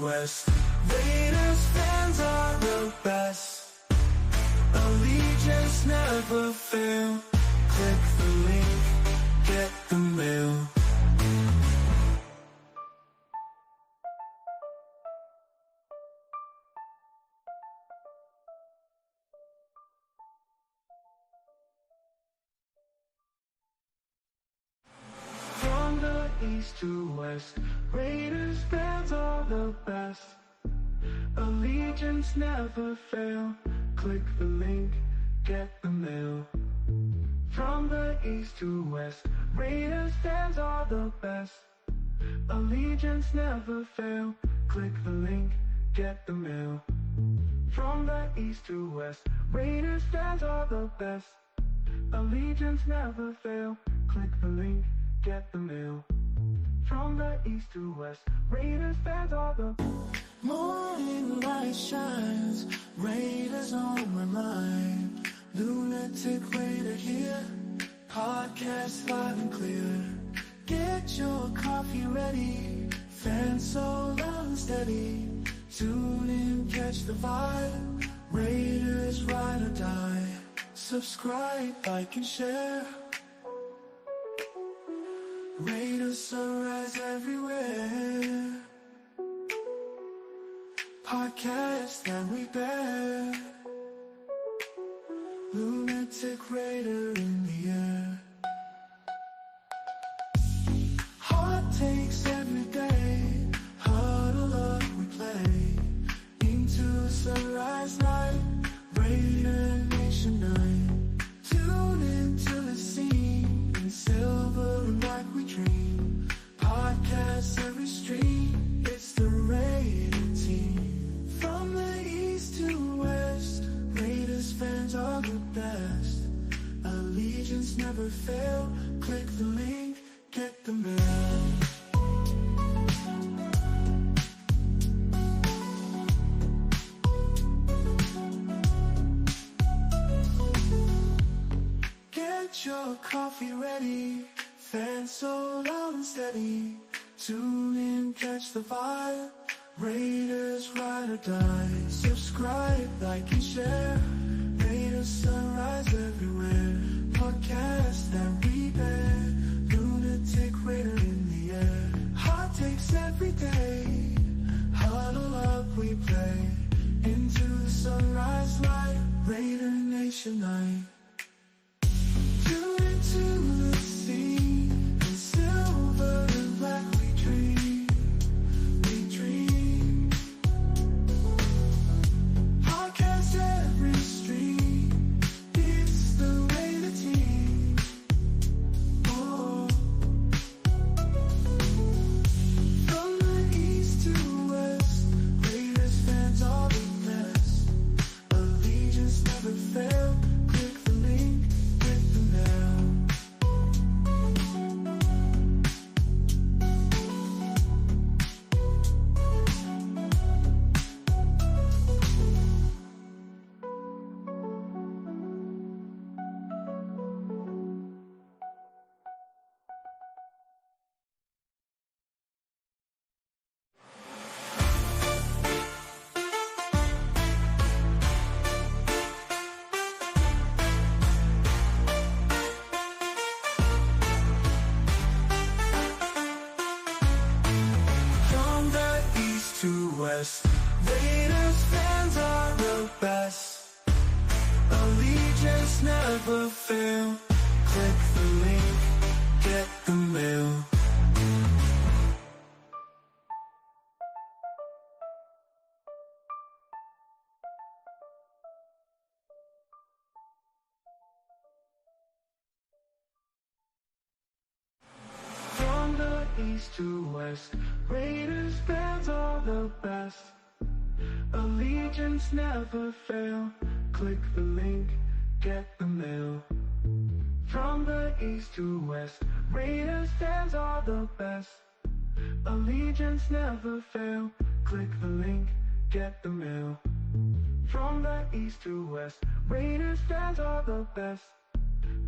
west, Raiders fans are the best. Allegiance never fail. Click the link, get the mail. From the east to west, Raiders fans are the best. Allegiance never fail. Click the link, get the mail. From the east to west, Raiders fans are the best. Allegiance never fail. Click the link, get the mail. From the east to west, Raiders fans are the best. Allegiance never fail. Click the link, get the mail. From the east to west, Raiders fans are the morning light shines, Raiders on my mind. Lunatic Raider here, podcast live and clear. Get your coffee ready, fans so loud and steady. Tune in, catch the vibe, Raiders ride or die. Subscribe, like and share. Raiders sunrise everywhere. Podcast that we bear. Lunatic Raider in the air. Hot takes every day. Huddle up, we play. Into the sunrise light. Raider Nation night. Tune into the scene. In silver and black we dream. Podcasts every stream. It's the Raider team. From the east to west, Raiders fans are the best. Allegiance never fail. Click the link, get the mail. Get your coffee ready, fans so loud and steady. Tune in, catch the vibe, Raiders ride or die. Subscribe, like and share. Raiders sunrise everywhere. Podcast that we bear. Lunatic Raider in the air. Hot takes every day. Huddle up, we play. Into the sunrise light. Raider Nation night. Tune into the scene. In silver and black we dream. We dream. Podcast every stream. It's the Raider team. Oh. From the east to west, Raiders fans are the best. Allegiance never fail. Click the link, get the mail. From the east to west, Raiders fans are the best. Allegiance never fail. Click the link, get the mail. From the east to west, Raiders fans are the best. Allegiance never fail. Click the link, get the mail. From the east to west, Raiders fans are the best. Allegiance never fail. Click the link, get the mail. From the east to west, Raiders fans are the best.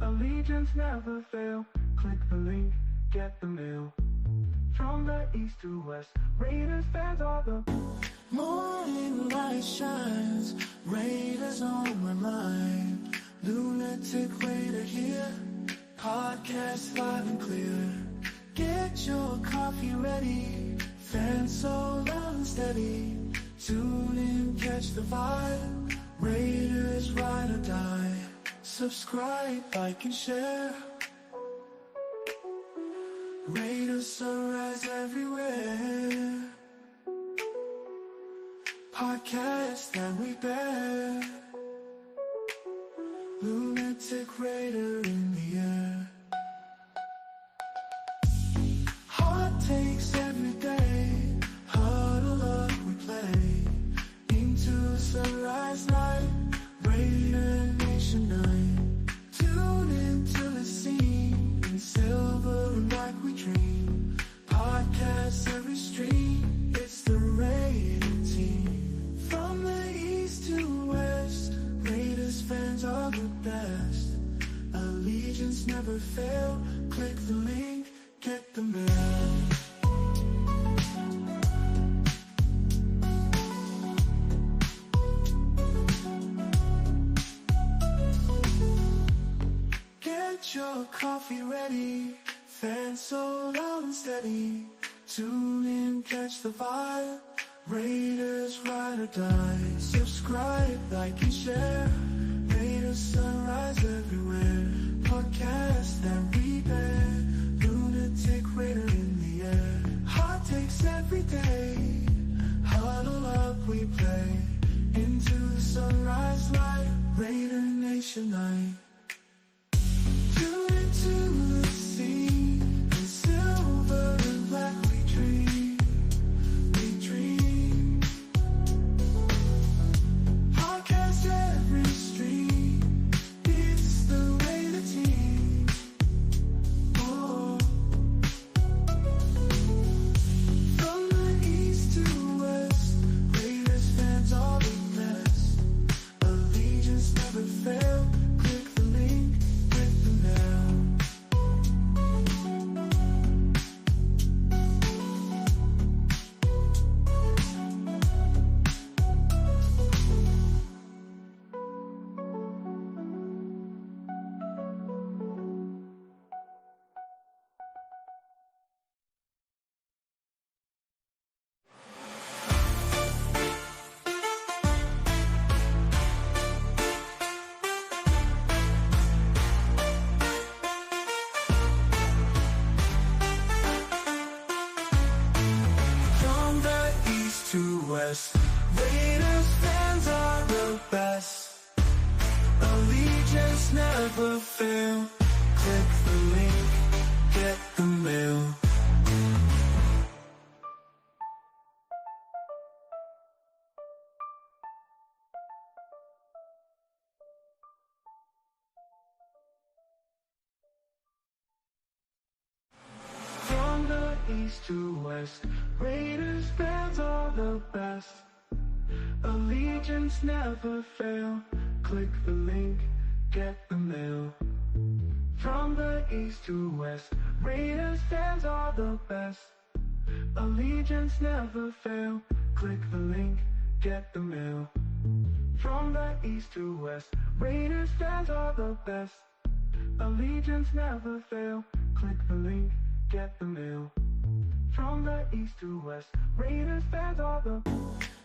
Allegiance never fail. Click the link, get the mail. From the east to west, Raiders fans are the morning light shines, Raiders on my mind. Lunatic Raider here, podcast live and clear. Get your coffee ready, fans so loud and steady. Tune in, catch the vibe, Raiders ride or die. Subscribe, like and share. Raiders sunrise everywhere. Podcast that we bear. Lunatic Raider in the air. Hot takes every day. Huddle up, we play. Into the sunrise light. Raider Nation night. Tune into the scene. In silver and black we dream. Podcasts every stream. It's the Raider team. From the east to west, Raiders fans are the best. Allegiance never fail. Click the link, get the mail. Get your coffee ready, fans so loud and steady. Tune in, catch the vibe, Raiders ride or die. Subscribe, like and share, Raiders sunrise everywhere. Podcast that we bear, Lunatic Raider in the air. Hot takes every day, huddle up we play. Into the sunrise light, Raider Nation night. Tune into the scene, in silver and black we dream, we dream. Podcast every stream, it's the Raider team. Oh. From the east to west, Raiders fans are the best. Allegiance never fail. Click the link, get the mail. From the east to west, Raiders fans are the best. Allegiance never fail. Click the link, get the mail. From the east to west, Raiders fans are the best. Allegiance never fail. Click the link, get the mail. From the east to west, Raiders fans are the best. Allegiance never fail. Click the link, get the mail. From the east to west, Raiders fans are the best. Allegiance never fail. Click the link, get the mail. From the east to west, Raiders fans are the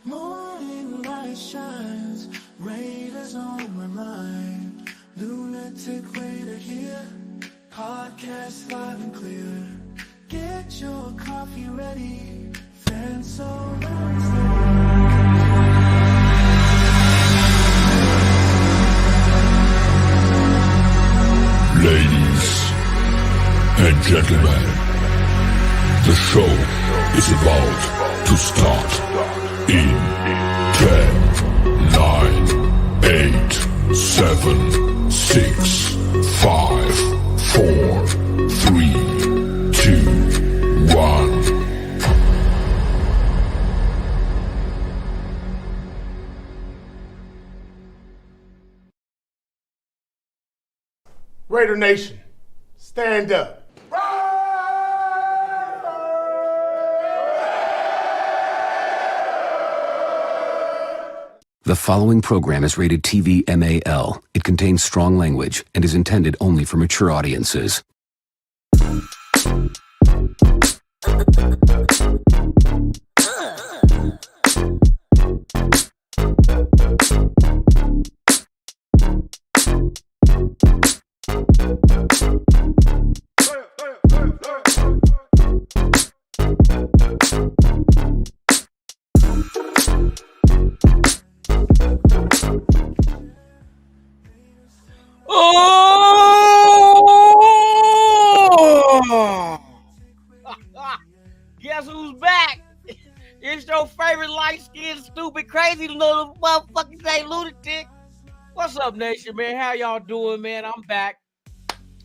morning light shines, Raiders on my mind. Lunatic Raider here, podcast live and clear. Get your coffee ready, fans so loud and steady. Ladies and gentlemen, the show is about to start in 10, 9, 8, 7, 6, 5, 4, 3, 2, 1. Raider Nation, stand up. The following program is rated TV MAL. It contains strong language and is intended only for mature audiences. Oh! Guess who's back? It's your favorite light-skinned, stupid, crazy little motherfucking named Lunatik. What's up, nation, man? How y'all doing, man? I'm back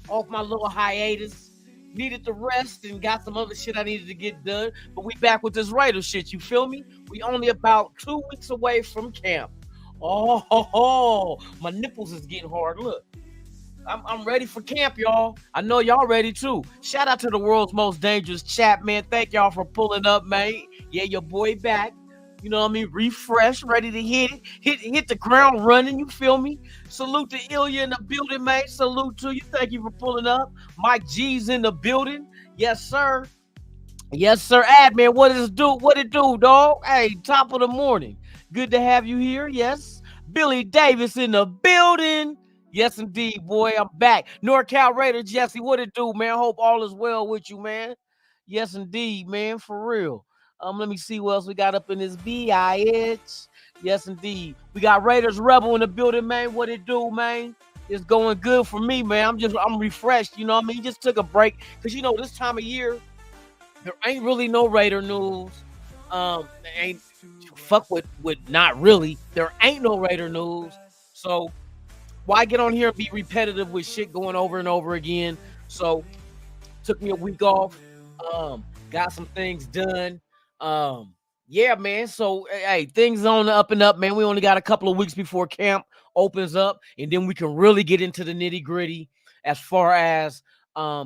off my little hiatus. Needed to rest and got some other shit I needed to get done. But we back with this Raider shit, you feel me? We only about 2 weeks away from camp. Oh, my nipples is getting hard. Look. I'm ready for camp, y'all. I know y'all ready too. Shout out to the world's most dangerous chat, man. Thank y'all for pulling up, man. Yeah, your boy back. You know what I mean? Refresh, ready to hit it. Hit the ground running, you feel me? Salute to Ilya in the building, man. Salute to you. Thank you for pulling up. Mike G's in the building. Yes, sir. Yes, sir. Admin, what it do, dog? Hey, top of the morning. Good to have you here. Yes. Billy Davis in the building. Yes, indeed, boy. I'm back. NorCal Raider Jesse, what it do, man? Hope all is well with you, man. Yes, indeed, man. For real. Let me see what else we got up in this BIH. Yes, indeed. We got Raiders Rebel in the building, man. What it do, man? It's going good for me, man. I'm refreshed, you know what I mean? Just took a break. Because, you know, this time of year, there ain't really no Raider news. Ain't fuck with not really. There ain't no Raider news. So why get on here and be repetitive with shit going over and over again? So took me a week off. Got some things done. Yeah, man. So hey, things on the up and up, man. We only got a couple of weeks before camp opens up, and then we can really get into the nitty-gritty as far as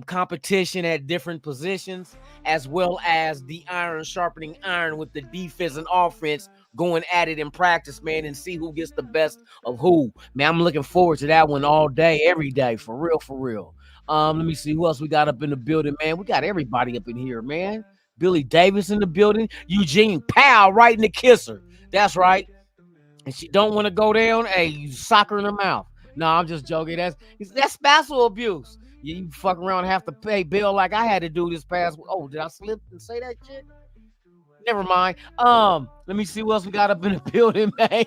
competition at different positions, as well as the iron sharpening iron with the defense and offense going at it in practice, man, and see who gets the best of who. Man, I'm looking forward to that one all day, every day, for real, for real. Let me see who else we got up in the building, man. We got everybody up in here, man. Billy Davis in the building. Eugene Powell right in the kisser. That's right. And she don't want to go down. Hey, you sock her in her mouth. No, I'm just joking. That's spousal abuse. You fuck around and have to pay bill like I had to do this past. Oh, did I slip and say that shit? Never mind. Let me see what else we got up in the building, man.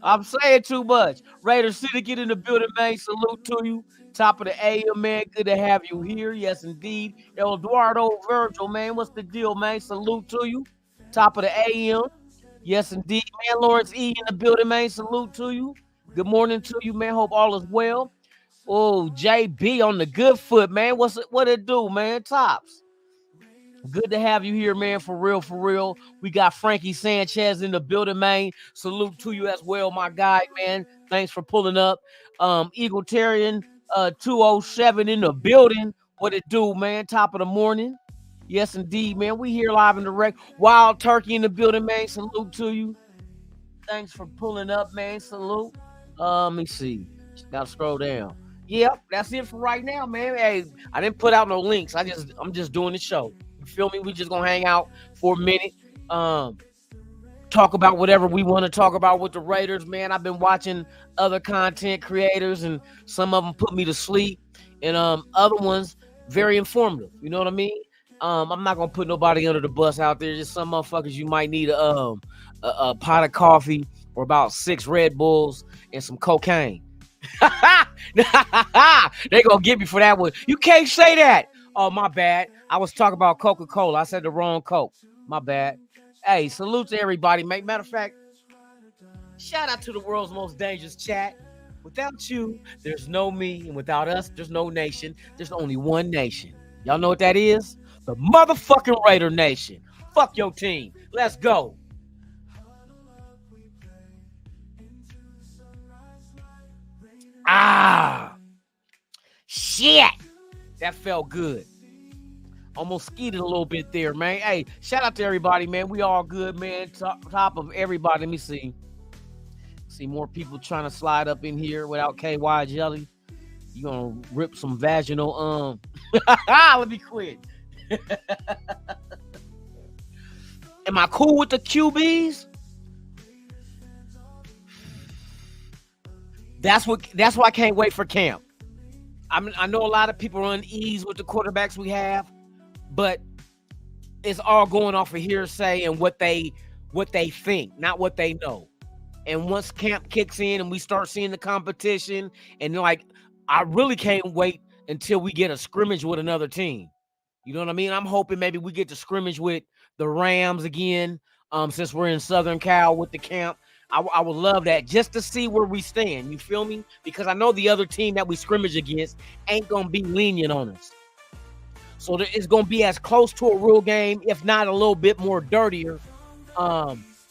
I'm saying too much. Raider City, get in the building, man. Salute to you. Top of the AM, man. Good to have you here. Yes, indeed. Eduardo Virgil, man. What's the deal, man? Salute to you. Top of the AM. Yes, indeed. Man, Lawrence E in the building, man. Salute to you. Good morning to you, man. Hope all is well. Oh, JB on the good foot, man. What it do, man? Tops. Good to have you here, man. For real, for real. We got Frankie Sanchez in the building, man. Salute to you as well, my guy, man. Thanks for pulling up. Egalitarian 207 in the building. What it do, man? Top of the morning. Yes, indeed, man. We here live and direct. Wild Turkey in the building, man. Salute to you. Thanks for pulling up, man. Salute. Let me see. Gotta scroll down. Yep, that's it for right now, man. Hey, I didn't put out no links. I'm just doing the show. You feel me? We just gonna hang out for a minute. Talk about whatever we want to talk about with the Raiders, man. I've been watching other content creators, and some of them put me to sleep, and other ones very informative. You know what I mean? I'm not gonna put nobody under the bus out there. Just some motherfuckers you might need a pot of coffee or about 6 Red Bulls and some cocaine. They gonna get me for that one. You can't say that. Oh, my bad. I was talking about Coca-Cola. I said the wrong Coke. My bad. Hey, salute to everybody, mate. Matter of fact, shout out to the world's most dangerous chat. Without you, there's no me. And without us, there's no nation. There's only one nation. Y'all know what that is? The motherfucking Raider Nation. Fuck your team. Let's go. Shit. That felt good. Almost skeeted a little bit there, man. Hey, shout out to everybody, man. We all good, man. Top of everybody. Let me see. See more people trying to slide up in here without KY jelly. You gonna rip some vaginal let me quit. Am I cool with the QBs? That's why I can't wait for camp. I know a lot of people are uneasy with the quarterbacks we have, but it's all going off of hearsay and what they think, not what they know. And once camp kicks in and we start seeing the competition, and like, I really can't wait until we get a scrimmage with another team. You know what I mean? I'm hoping maybe we get to scrimmage with the Rams again, since we're in Southern Cal with the camp. I would love that just to see where we stand. You feel me? Because I know the other team that we scrimmage against ain't going to be lenient on us. So it's going to be as close to a real game, if not a little bit more dirtier,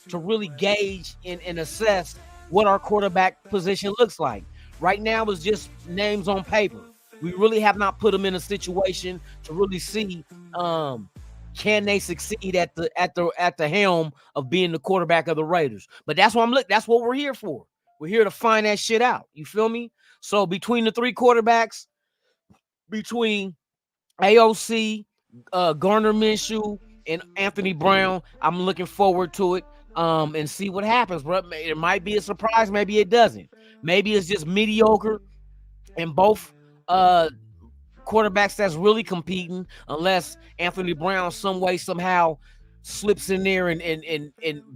to really gauge and assess what our quarterback position looks like. Right now it's just names on paper. We really have not put them in a situation to really see can they succeed at the helm of being the quarterback of the Raiders. But that's what that's what we're here for. We're here to find that shit out. You feel me? So between the three quarterbacks, between AOC, Garner Minshew, and Anthony Brown, I'm looking forward to it. And see what happens, bro. It might be a surprise, maybe it doesn't. Maybe it's just mediocre and both quarterbacks that's really competing, unless Anthony Brown some way somehow slips in there and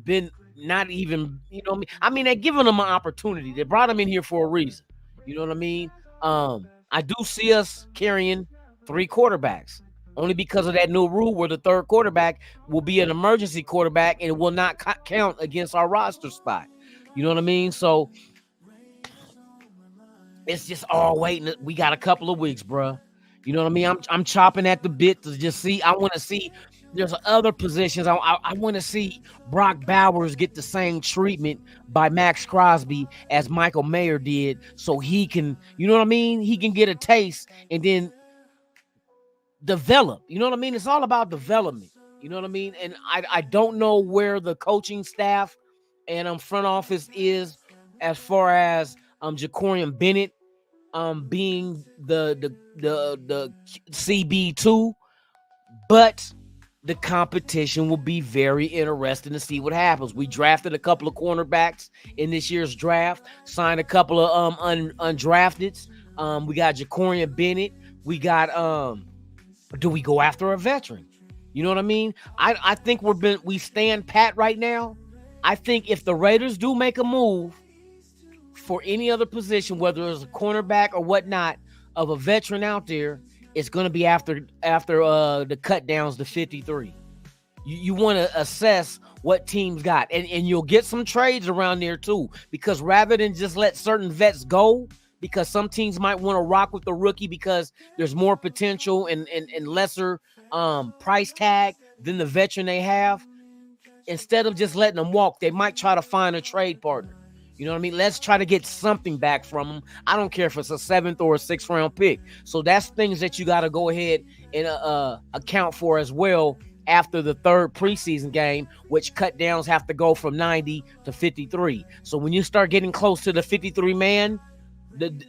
been not even, you know what I mean? They're giving them an opportunity. They brought him in here for a reason. You know what I mean? I do see us carrying three quarterbacks, only because of that new rule where the third quarterback will be an emergency quarterback and it will not count against our roster spot. You know what I mean? So it's just all waiting. We got a couple of weeks, bro. You know what I mean? I'm chopping at the bit to just see. I want to see. There's other positions. I want to see Brock Bowers get the same treatment by Max Crosby as Michael Mayer did, so he can, you know what I mean? He can get a taste and then develop. You know what I mean? It's all about development. You know what I mean? And I don't know where the coaching staff and front office is as far as Jacorian Bennett being the CB2, but the competition will be very interesting to see what happens. We drafted a couple of cornerbacks in this year's draft, signed a couple of undrafteds. We got Jacorian Bennett. We got do we go after a veteran? You know what I mean? I think we stand pat right now. I think if the Raiders do make a move for any other position, whether it's a cornerback or whatnot, of a veteran out there, it's going to be after the cut downs to 53. You want to assess what teams got, and you'll get some trades around there too, because rather than just let certain vets go, because some teams might want to rock with the rookie because there's more potential and lesser price tag than the veteran they have. Instead of just letting them walk, they might try to find a trade partner. You know what I mean? Let's try to get something back from them. I don't care if it's a 7th or a 6th round pick. So that's things that you got to go ahead and account for as well after the third preseason game, which cut downs have to go from 90 to 53. So when you start getting close to the 53 man,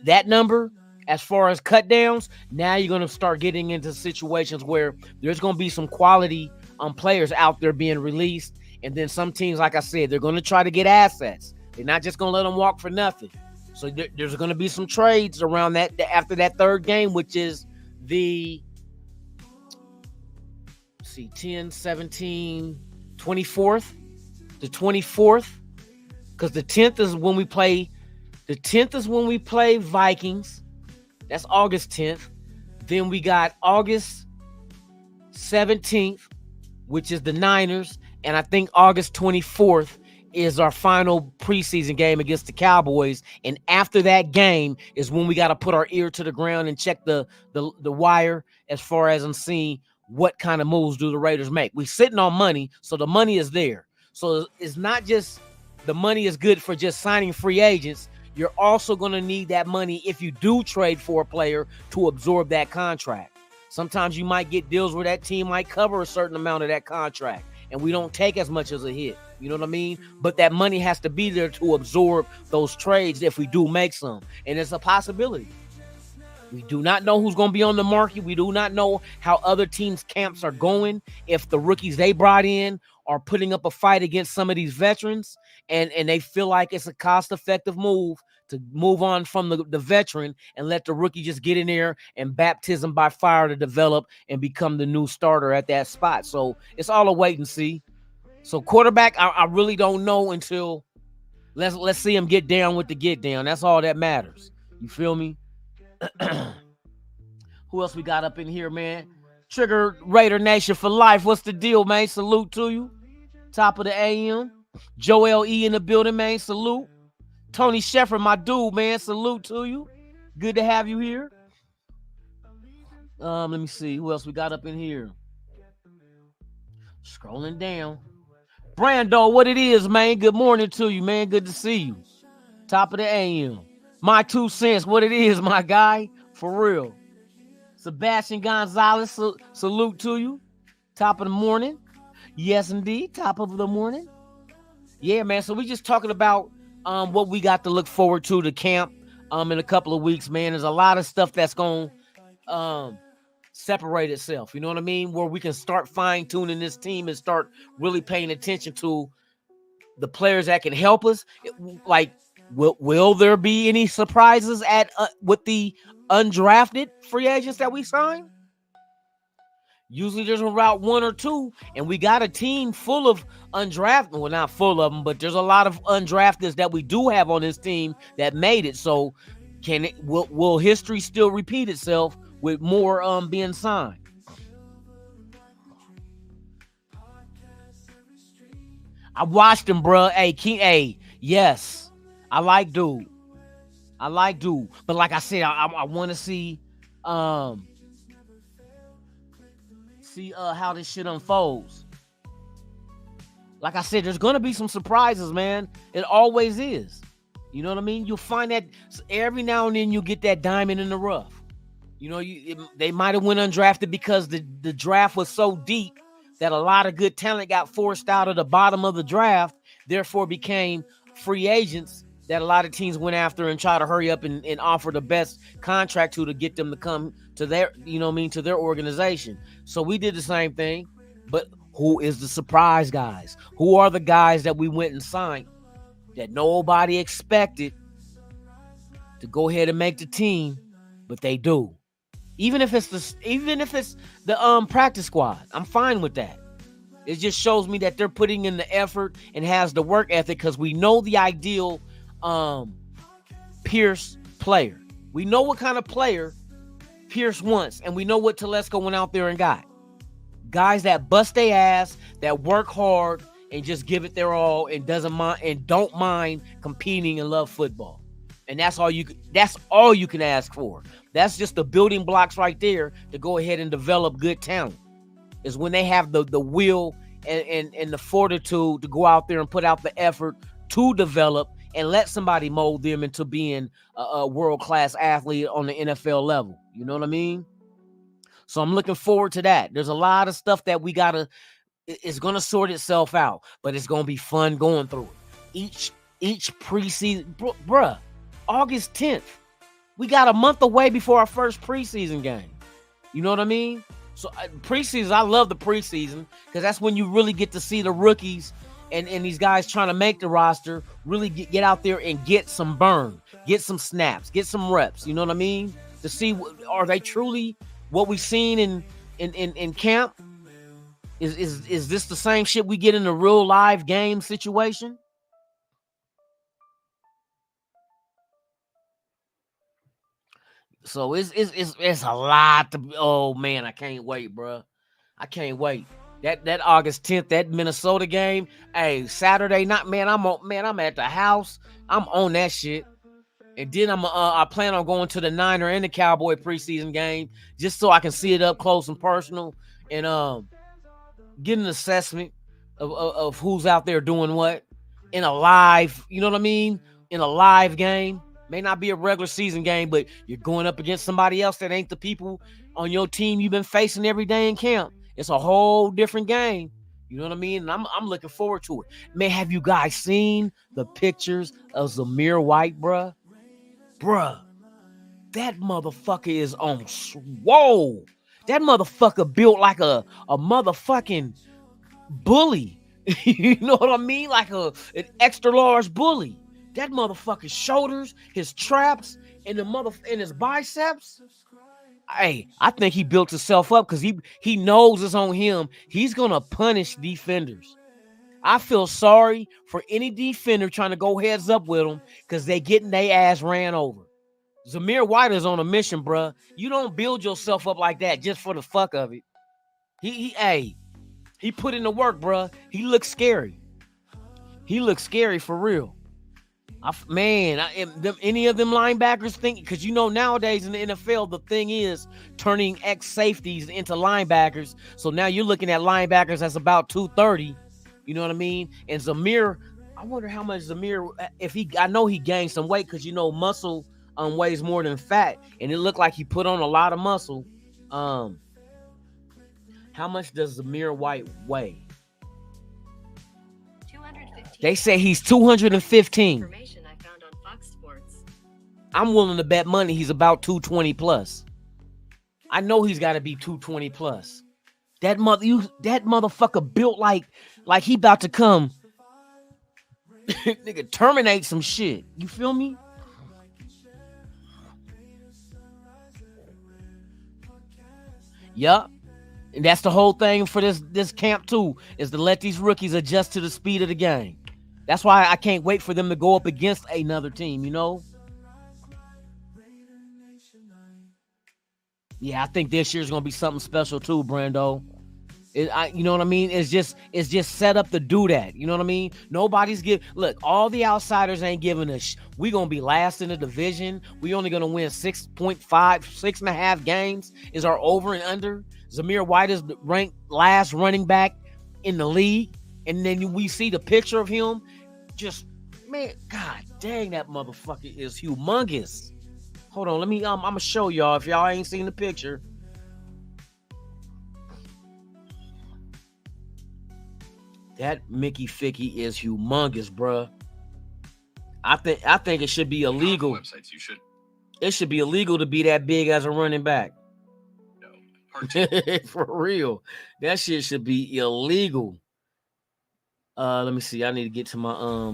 that number, as far as cut downs, now you're going to start getting into situations where there's going to be some quality players out there being released. And then some teams, like I said, they're going to try to get assets. They're not just going to let them walk for nothing. So there's going to be some trades around that after that third game, which is the 10, 17, 24th. The 24th, because the 10th is when we play. The 10th is when we play Vikings. That's August 10th. Then we got August 17th, which is the Niners. And I think August 24th is our final preseason game against the Cowboys. And after that game is when we got to put our ear to the ground and check the wire as far as I'm seeing what kind of moves do the Raiders make. We're sitting on money, so the money is there. So it's not just the money is good for just signing free agents. You're also going to need that money if you do trade for a player to absorb that contract. Sometimes you might get deals where that team might cover a certain amount of that contract. and we don't take as much as a hit. You know what I mean? But that money has to be there to absorb those trades if we do make some. And it's a possibility. We do not know who's going to be on the market. We do not know how other teams' camps are going. If the rookies they brought in are putting up a fight against some of these veterans and they feel like it's a cost-effective move to move on from the veteran and let the rookie just get in there and baptism by fire to develop and become the new starter at that spot. So it's all a wait and see. So quarterback, I really don't know until let's see him get down with the get down. That's all that matters. You feel me? Who else we got up in here, man? Trigger Raider Nation for life. What's the deal, man? Salute to you. Top of the AM. Joel E in the building, man. Salute. Tony Sheffer, my dude, man. Salute to you. Good to have you here. Let me see. Who else we got up in here? Scrolling down. Brando, what it is, man. Good morning to you, man. Good to see you. Top of the AM. My 2 cents, what it is, my guy. For real. Sebastian Gonzalez, salute to you. Top of the morning. Yes, indeed. Top of the morning. Yeah, man. So we just talking about what we got to look forward to camp in a couple of weeks, man. There's a lot of stuff that's going to separate itself. You know what I mean? Where we can start fine-tuning this team and start really paying attention to the players that can help us. Like, will there be any surprises with the undrafted free agents that we sign? Usually there's about 1 or 2, and we got a team full of undrafted. Well, not full of them, but there's a lot of undrafteds that we do have on this team that made it. So will history still repeat itself with more being signed? I watched him, bro. Hey, yes. I like dude. But like I said, I want to see how this shit unfolds. Like I said, there's gonna be some surprises, man. It always is. You know what I mean? You'll find that every now and then you get that diamond in the rough. You know, they might have went undrafted because the draft was so deep that a lot of good talent got forced out of the bottom of the draft, therefore became free agents that a lot of teams went after and try to hurry up and offer the best contract to get them to come to their, you know what I mean, to their organization. So we did the same thing. But who is the surprise guys? Who are the guys that we went and signed that nobody expected to go ahead and make the team, but they do? Even if it's the practice squad, I'm fine with that. It just shows me that they're putting in the effort and has the work ethic, because we know the ideal Pierce player. We know what kind of player Pierce wants, and we know what Telesco went out there and got. Guys that bust their ass, that work hard and just give it their all and don't mind competing and love football. And that's all you can ask for. That's just the building blocks right there to go ahead and develop good talent. Is when they have the will and the fortitude to go out there and put out the effort to develop and let somebody mold them into being a world-class athlete on the NFL level. You know what I mean? So I'm looking forward to that. There's a lot of stuff that it's going to sort itself out, but it's going to be fun going through it. Each preseason, bruh, August 10th, we got a month away before our first preseason game. You know what I mean? So preseason, I love the preseason because that's when you really get to see the rookies and these guys trying to make the roster really get out there and get some burn, get some snaps, get some reps. You know what I mean? To see, are they truly what we've seen in camp? Is this the same shit we get in a real live game situation? So it's a lot to. Oh man, I can't wait, bro. I can't wait. That August 10th, that Minnesota game. Hey, Saturday night, man. I'm at the house. I'm on that shit. And then I plan on going to the Niner and the Cowboy preseason game just so I can see it up close and personal and get an assessment of who's out there doing what in a live. You know what I mean? In a live game. May not be a regular season game, but you're going up against somebody else that ain't the people on your team you've been facing every day in camp. It's a whole different game. You know what I mean? And I'm looking forward to it. Man, have you guys seen the pictures of Zamir White, bruh? Bruh, that motherfucker is on swole. That motherfucker built like a motherfucking bully. You know what I mean? Like an extra large bully. That motherfucker's shoulders, his traps, and his biceps. Hey, I think he built himself up because he knows it's on him. He's gonna punish defenders. I feel sorry for any defender trying to go heads up with him because they getting their ass ran over. Zamir White is on a mission, bruh. You don't build yourself up like that just for the fuck of it. He put in the work, bruh. He looks scary. He looks scary for real. Any of them linebackers think, because you know nowadays in the NFL the thing is turning ex-safeties into linebackers. So now you're looking at linebackers that's about 230. You know what I mean? And Zamir, I wonder how much Zamir, I know he gained some weight because you know muscle weighs more than fat, and it looked like he put on a lot of muscle. How much does Zamir White weigh? 215. They say he's 215. Information I found on Fox Sports. I'm willing to bet money he's about 220 plus. I know he's got to be 220 plus. That motherfucker built like he about to come nigga terminate some shit. You feel me? Yup. And that's the whole thing for this camp too, is to let these rookies adjust to the speed of the game. That's why I can't wait for them to go up against another team, you know? Yeah, I think this year's gonna be something special too, Brando. You know what I mean? It's just set up to do that. You know what I mean? Nobody's look, all the outsiders ain't giving us. We gonna be last in the division. We only gonna win 6.5 games is our over and under. Zamir White is ranked last running back in the league. And then we see the picture of him. Just, man, god dang, that motherfucker is humongous. Hold on, let me I'm gonna show y'all if y'all ain't seen the picture. That Mickey Ficky is humongous, bruh. I think it should be illegal. Websites you should. It should be illegal to be that big as a running back. No. For real. That shit should be illegal. Let me see. I need to get to my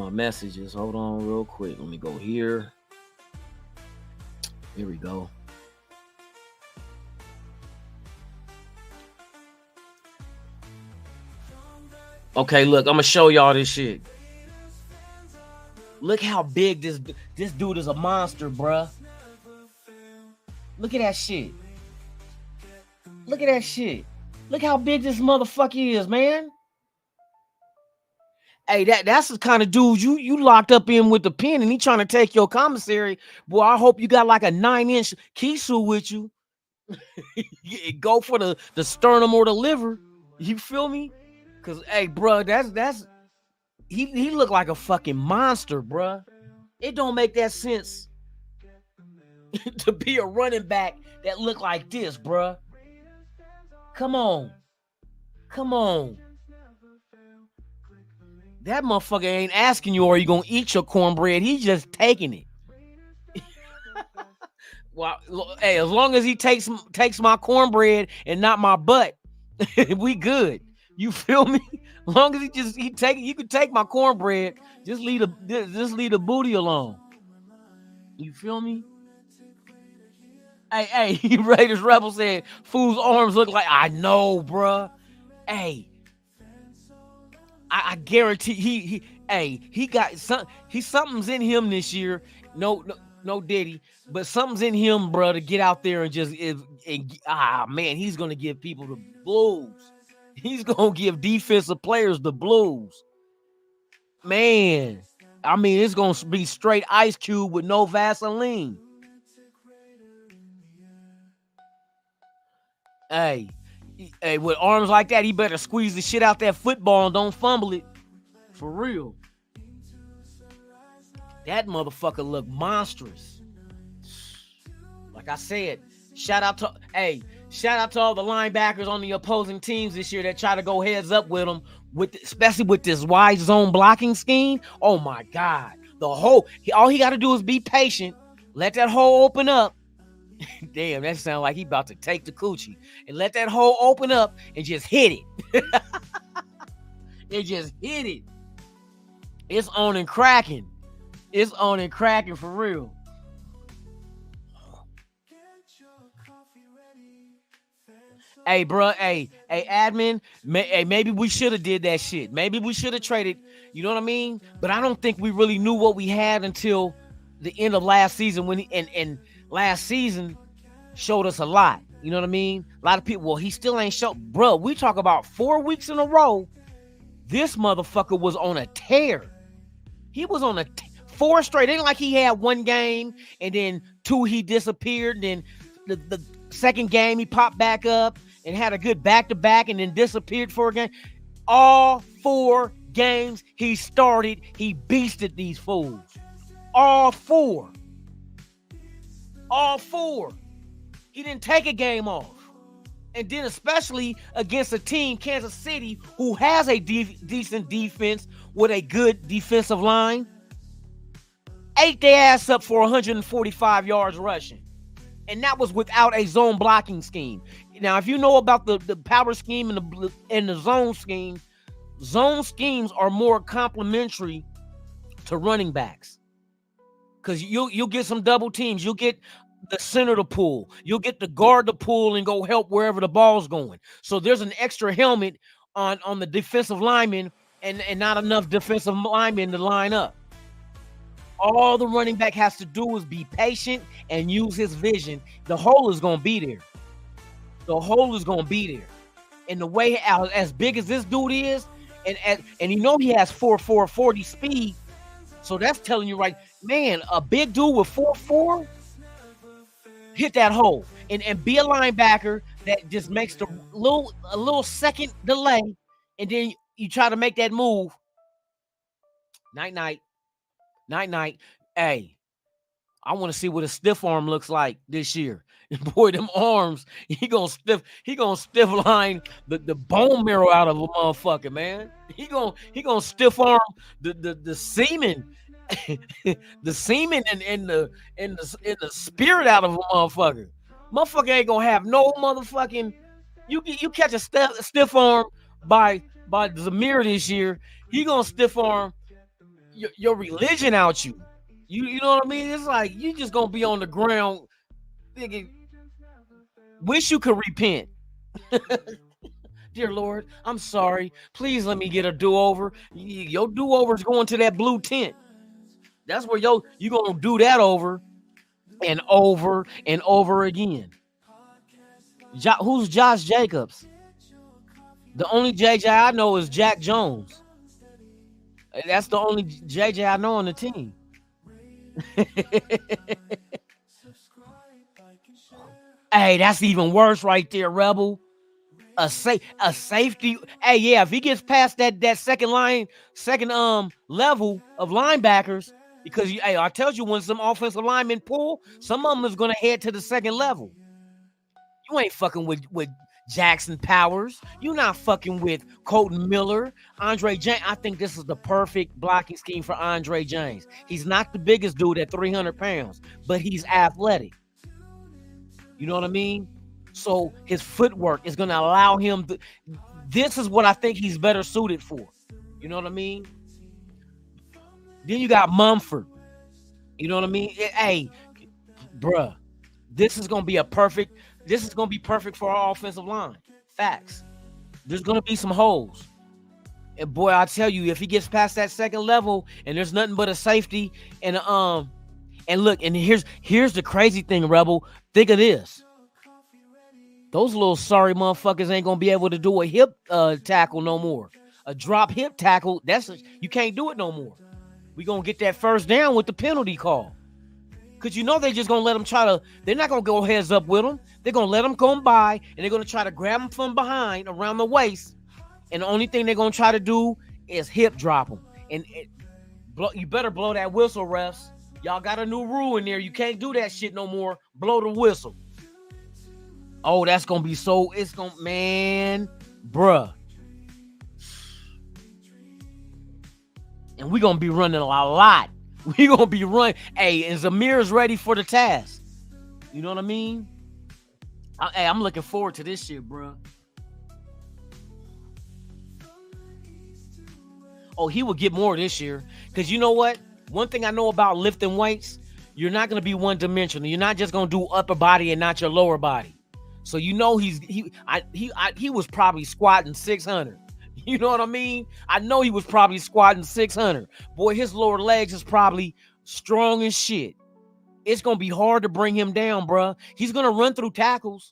messages. Hold on real quick. Let me go here. Here we go. Okay, look, I'm gonna show y'all this shit. Look how big this dude is, a monster, bruh. Look at that shit. Look at that shit. Look how big this motherfucker is, man. Hey, that's the kind of dude you locked up in with the pen and he trying to take your commissary. Boy, I hope you got like a 9-inch Kisu with you. Go for the sternum or the liver. You feel me? Cause hey, bro, that's he look like a fucking monster, bro. It don't make that sense to be a running back that look like this, bro. Come on. That motherfucker ain't asking you, are you gonna eat your cornbread? He's just taking it. Well, hey, as long as he takes my cornbread and not my butt, we good. You feel me? As long as he could take my cornbread. Just leave the booty alone. You feel me? Hey, Raiders Rebel said, "Fool's arms look like." I know, bruh. Hey, I guarantee he got something's in him this year. No Diddy, but something's in him, bro, to get out there and just man, he's gonna give people the blues. He's gonna give defensive players the blues. Man, I mean, it's gonna be straight Ice Cube with no Vaseline. Hey, with arms like that, he better squeeze the shit out that football and don't fumble it. For real. That motherfucker look monstrous. Like I said, shout out Shout out to all the linebackers on the opposing teams this year that try to go heads up with them, especially with this wide zone blocking scheme. Oh my God. All he got to do is be patient, let that hole open up. Damn, that sounds like he about to take the coochie. And let that hole open up and just hit it. And just hit it. It's on and cracking. It's on and cracking for real. Hey, bro. Hey, admin. Maybe we should have did that shit. Maybe we should have traded. You know what I mean? But I don't think we really knew what we had until the end of last season. And last season showed us a lot. You know what I mean? A lot of people. Well, he still ain't show. Bro, we talk about 4 weeks in a row. This motherfucker was on a tear. He was on 4 straight. It ain't like he had one game and then 2 he disappeared. And then the second game he popped back up and had a good back-to-back and then disappeared for a game. All 4 games he started, he beasted these fools. All 4. All 4. He didn't take a game off. And then especially against a team, Kansas City, who has a decent defense with a good defensive line, ate their ass up for 145 yards rushing. And that was without a zone blocking scheme. Now, if you know about the power scheme and the zone scheme, zone schemes are more complementary to running backs. Because you'll get some double teams. You'll get the center to pull. You'll get the guard to pull and go help wherever the ball's going. So there's an extra helmet on the defensive lineman and not enough defensive linemen to line up. All the running back has to do is be patient and use his vision. The hole is going to be there. The hole is going to be there. And the way as big as this dude is, and you know he has 4.4 40 speed, so that's telling you right, man, a big dude with 4.4 hit that hole and be a linebacker that just makes a little second delay, and then you try to make that move. Night. Hey, I want to see what a stiff arm looks like this year. Boy, them arms, he gonna stiff line the bone marrow out of a motherfucker, man. He gonna stiff arm the semen, the semen and the spirit out of a motherfucker. Motherfucker ain't gonna have no motherfucking. You catch a stiff arm by Zamir this year, he gonna stiff arm your religion out you. You know what I mean? It's like you just gonna be on the ground thinking, wish you could repent. Dear Lord, I'm sorry. Please let me get a do-over. Your do-over's going to that blue tent. That's where you gonna do that over and over again. Who's Josh Jacobs? The only JJ I know is Jack Jones. That's the only JJ I know on the team. Hey, that's even worse right there, Rebel. A safety. Hey, yeah, if he gets past that second level of linebackers, because I tell you, when some offensive linemen pull, some of them is gonna head to the second level. You ain't fucking with Jackson Powers. You're not fucking with Colton Miller, Andre James. I think this is the perfect blocking scheme for Andre James. He's not the biggest dude at 300 pounds, but he's athletic. You know what I mean? So his footwork is going to allow him to. This is what I think he's better suited for. You know what I mean? Then you got Mumford. You know what I mean? Hey, bruh, this is going to be perfect for our offensive line. Facts. There's going to be some holes. And boy, I tell you, if he gets past that second level and there's nothing but a safety and look, and here's the crazy thing, Rebel. Think of this. Those little sorry motherfuckers ain't going to be able to do a hip tackle no more. A drop hip tackle, you can't do it no more. We're going to get that first down with the penalty call. Because you know they're just going to let them they're not going to go heads up with them. They're going to let them come by, and they're going to try to grab them from behind around the waist. And the only thing they're going to try to do is hip drop them. And you better blow that whistle, refs. Y'all got a new rule in there. You can't do that shit no more. Blow the whistle. Oh, that's gonna be so. It's gonna, man, bruh. And we gonna be running a lot. We gonna be running. Hey, and Zamir's ready for the task. You know what I mean? Hey, I'm looking forward to this shit, bruh. Oh, he will get more this year. Because you know what? One thing I know about lifting weights, you're not going to be one-dimensional. You're not just going to do upper body and not your lower body. So you know he was probably squatting 600. You know what I mean? I know he was probably squatting 600. Boy, his lower legs is probably strong as shit. It's going to be hard to bring him down, bruh. He's going to run through tackles.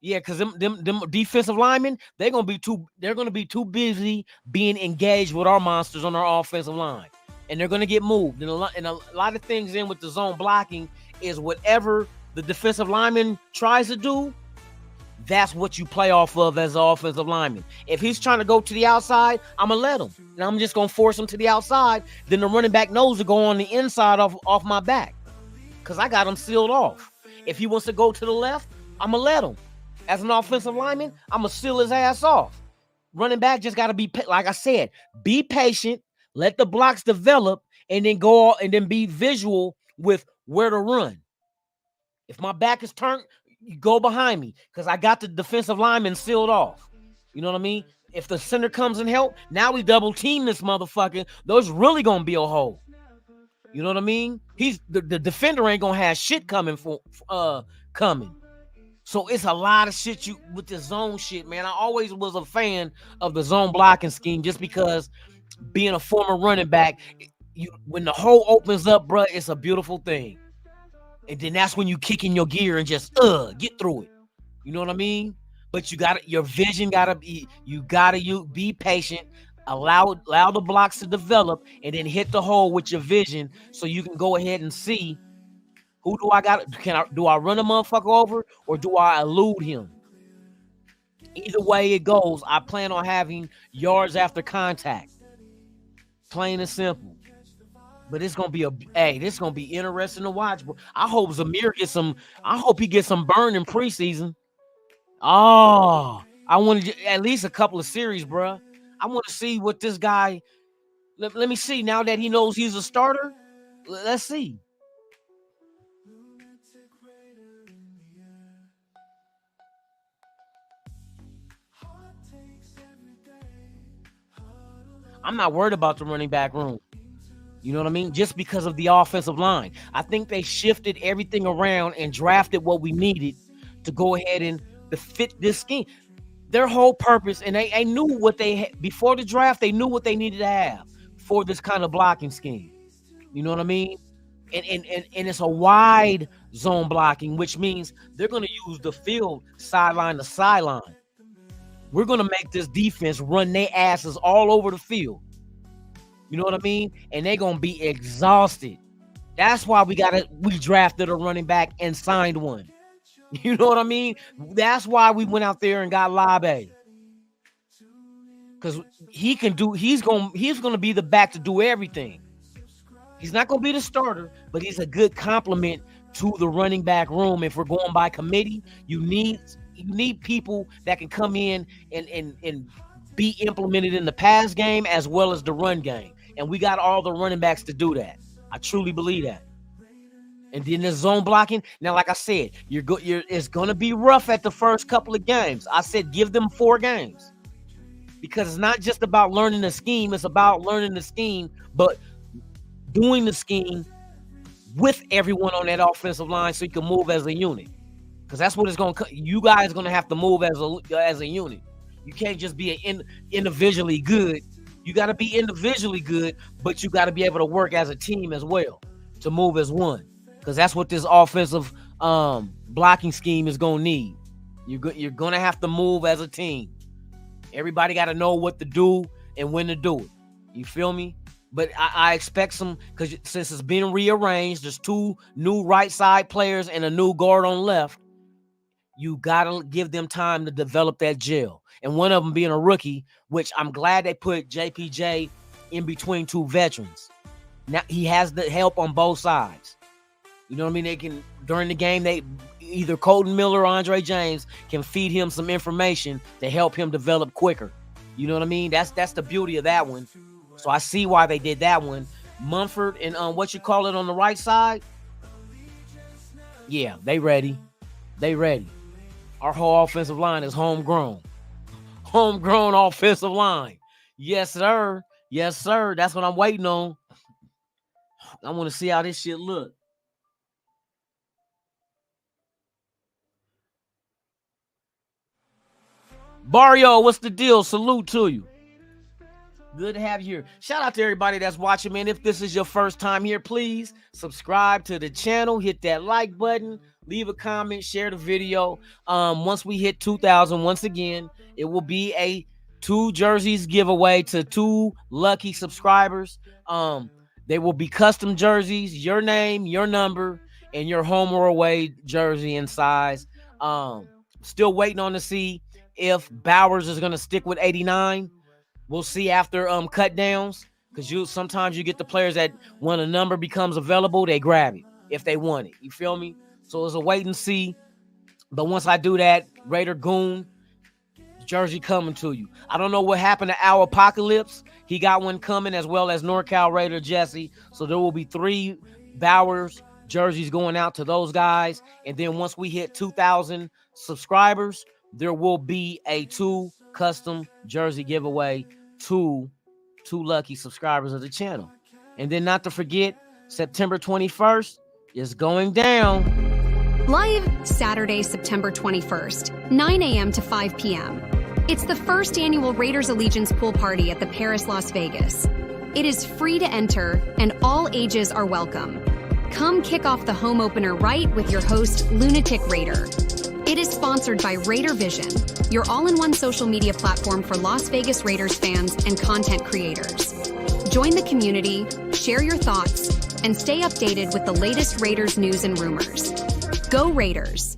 Yeah, because them defensive linemen, they're gonna be too busy being engaged with our monsters on our offensive line. And they're gonna get moved. And a lot of things in with the zone blocking is whatever the defensive lineman tries to do, that's what you play off of as an offensive lineman. If he's trying to go to the outside, I'm gonna let him. And I'm just gonna force him to the outside. Then the running back knows to go on the inside off my back. Because I got him sealed off. If he wants to go to the left, I'm gonna let him. As an offensive lineman, I'm going to seal his ass off. Running back just got to be, like I said, be patient, let the blocks develop, and then go and then be visual with where to run. If my back is turned, you go behind me because I got the defensive lineman sealed off. You know what I mean? If the center comes and help, now we double team this motherfucker. There's really going to be a hole. You know what I mean? The defender ain't going to have shit coming. So it's a lot of shit with the zone shit, man. I always was a fan of the zone blocking scheme just because being a former running back, when the hole opens up, bro, it's a beautiful thing. And then that's when you kick in your gear and just get through it. You know what I mean? But your vision gotta be, you be patient, allow the blocks to develop, and then hit the hole with your vision so you can go ahead and see. Who do I got? Do I run a motherfucker over or do I elude him? Either way it goes, I plan on having yards after contact. Plain and simple. But it's gonna be this gonna be interesting to watch, bro. I hope Zamir gets some. I hope he gets some burn in preseason. Oh, I want to at least a couple of series, bro. I want to see what this guy. Let me see now that he knows he's a starter. Let's see. I'm not worried about the running back room. You know what I mean? Just because of the offensive line. I think they shifted everything around and drafted what we needed to go ahead and to fit this scheme. Their whole purpose, and they knew what they had before the draft, they knew what they needed to have for this kind of blocking scheme. You know what I mean? And it's a wide zone blocking, which means they're going to use the field sideline to sideline. We're going to make this defense run their asses all over the field. You know what I mean? And they're going to be exhausted. That's why we drafted a running back and signed one. You know what I mean? That's why we went out there and got Labe. Because he's going to be the back to do everything. He's not going to be the starter, but he's a good complement to the running back room. If we're going by committee, you need people that can come in and be implemented in the pass game as well as the run game. And we got all the running backs to do that. I truly believe that. And then the zone blocking. Now, like I said, it's going to be rough at the first couple of games. I said give them 4 games. Because it's not just about learning the scheme. It's about learning the scheme, but doing the scheme with everyone on that offensive line so you can move as a unit. Because that's what it's going to – you guys are going to have to move as a unit. You can't just be individually good. You got to be individually good, but you got to be able to work as a team as well to move as one. Because that's what this offensive blocking scheme is going to need. You're going to have to move as a team. Everybody got to know what to do and when to do it. You feel me? But I expect some, because since it's been rearranged, there's 2 new right side players and a new guard on left. You got to give them time to develop that gel. And one of them being a rookie, which I'm glad they put JPJ in between 2 veterans. Now he has the help on both sides. You know what I mean? They can, during the game, either Colton Miller or Andre James can feed him some information to help him develop quicker. You know what I mean? That's the beauty of that one. So I see why they did that one. Mumford and what you call it on the right side? Yeah, they ready. They ready. Our whole offensive line is homegrown. Homegrown offensive line. Yes, sir. Yes, sir. That's what I'm waiting on. I want to see how this shit look. Barrio, what's the deal? Salute to you. Good to have you here. Shout out to everybody that's watching, man. If this is your first time here, please subscribe to the channel. Hit that like button. Leave a comment. Share the video. Once we hit 2,000, once again, it will be a 2 jerseys giveaway to 2 lucky subscribers. They will be custom jerseys, your name, your number, and your home or away jersey and size. Still waiting on to see if Bowers is going to stick with 89. We'll see after cut downs, because sometimes you get the players that when a number becomes available, they grab it if they want it. You feel me? So it's a wait and see. But once I do that, Raider Goon jersey coming to you. I don't know what happened to Our Apocalypse. He got one coming, as well as NorCal Raider Jesse. So there will be 3 Bowers jerseys going out to those guys. And then once we hit 2,000 subscribers, there will be a 2 custom jersey giveaway to 2 lucky subscribers of the channel. And then not to forget, September 21st is going down. Live Saturday, September 21st, 9 a.m. to 5 p.m. It's the first annual Raiders Allegiance pool party at the Paris, Las Vegas. It is free to enter, and all ages are welcome. Come kick off the home opener right with your host, Lunatic Raider. It is sponsored by Raider Vision, your all-in-one social media platform for Las Vegas Raiders fans and content creators. Join the community, share your thoughts, and stay updated with the latest Raiders news and rumors. Go Raiders!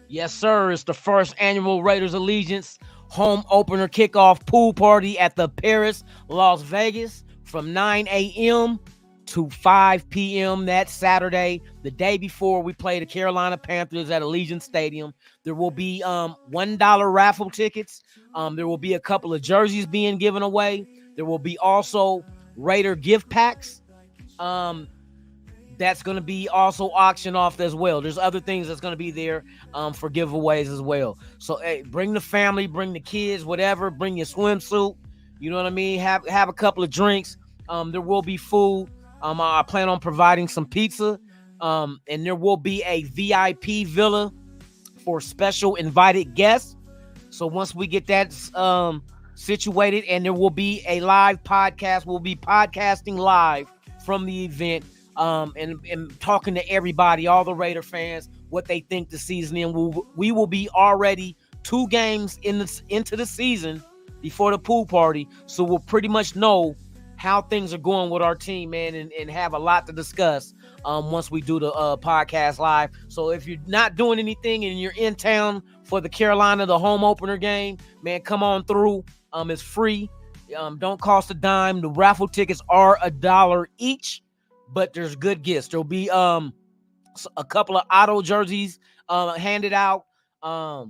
Yes, sir. It's the first annual Raiders Allegiance home opener kickoff pool party at the Paris, Las Vegas from 9 a.m. to 5 p.m. that Saturday, the day before we play the Carolina Panthers at Allegiant Stadium. There will be $1 raffle tickets. There will be a couple of jerseys being given away. There will be also Raider gift packs. That's going to be also auctioned off as well. There's other things that's going to be there for giveaways as well. So hey, bring the family, bring the kids, whatever. Bring your swimsuit. You know what I mean? Have a couple of drinks. There will be food. I plan on providing some pizza. And there will be a VIP villa for special invited guests. So once we get that situated, and there will be a live podcast. We'll be podcasting live from the event. And talking to everybody, all the Raider fans, what they think the season in. We will be already 2 games into the season before the pool party, so we'll pretty much know how things are going with our team, man, and have a lot to discuss once we do the podcast live. So if you're not doing anything and you're in town for the Carolina, the home opener game, man, come on through. It's free. Don't cost a dime. The raffle tickets are $1 each. But there's good gifts. There'll be a couple of auto jerseys handed out. I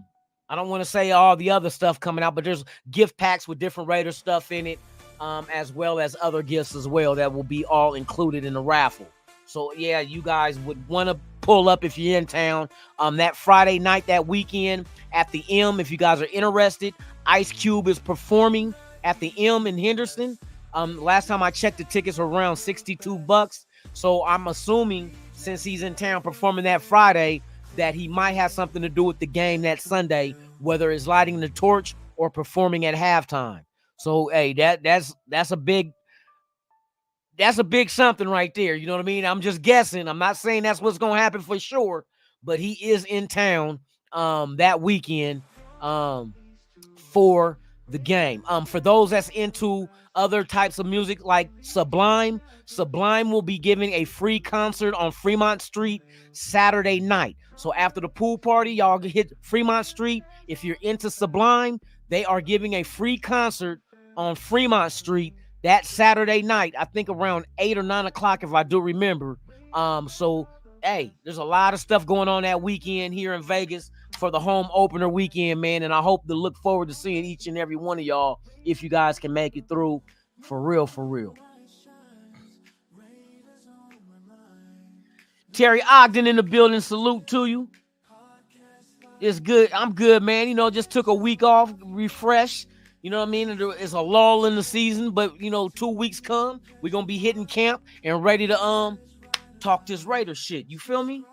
don't want to say all the other stuff coming out, but there's gift packs with different Raider stuff in it, as well as other gifts as well that will be all included in the raffle. So, yeah, you guys would want to pull up if you're in town. That Friday night, that weekend at the M, if you guys are interested, Ice Cube is performing at the M in Henderson. Last time I checked, the tickets were around $62. So I'm assuming since he's in town performing that Friday, that he might have something to do with the game that Sunday, whether it's lighting the torch or performing at halftime. So hey, that's a big something right there. You know what I mean? I'm just guessing. I'm not saying that's what's gonna happen for sure, but he is in town that weekend for the game. For those that's into other types of music like Sublime will be giving a free concert on Fremont Street Saturday night. So after the pool party, y'all hit Fremont Street. If you're into Sublime, they are giving a free concert on Fremont Street that Saturday night. I think around 8 or 9 o'clock, if I do remember. So hey, there's a lot of stuff going on that weekend here in Vegas for the home opener weekend, man. And I hope to look forward to seeing each and every one of y'all if you guys can make it through. For real, for real. Terry Ogden in the building. Salute to you. It's good. I'm good, man. You know, just took a week off, refresh. You know what I mean? It's a lull in the season, but, you know, 2 weeks come. We're going to be hitting camp and ready to talk this Raider shit. You feel me?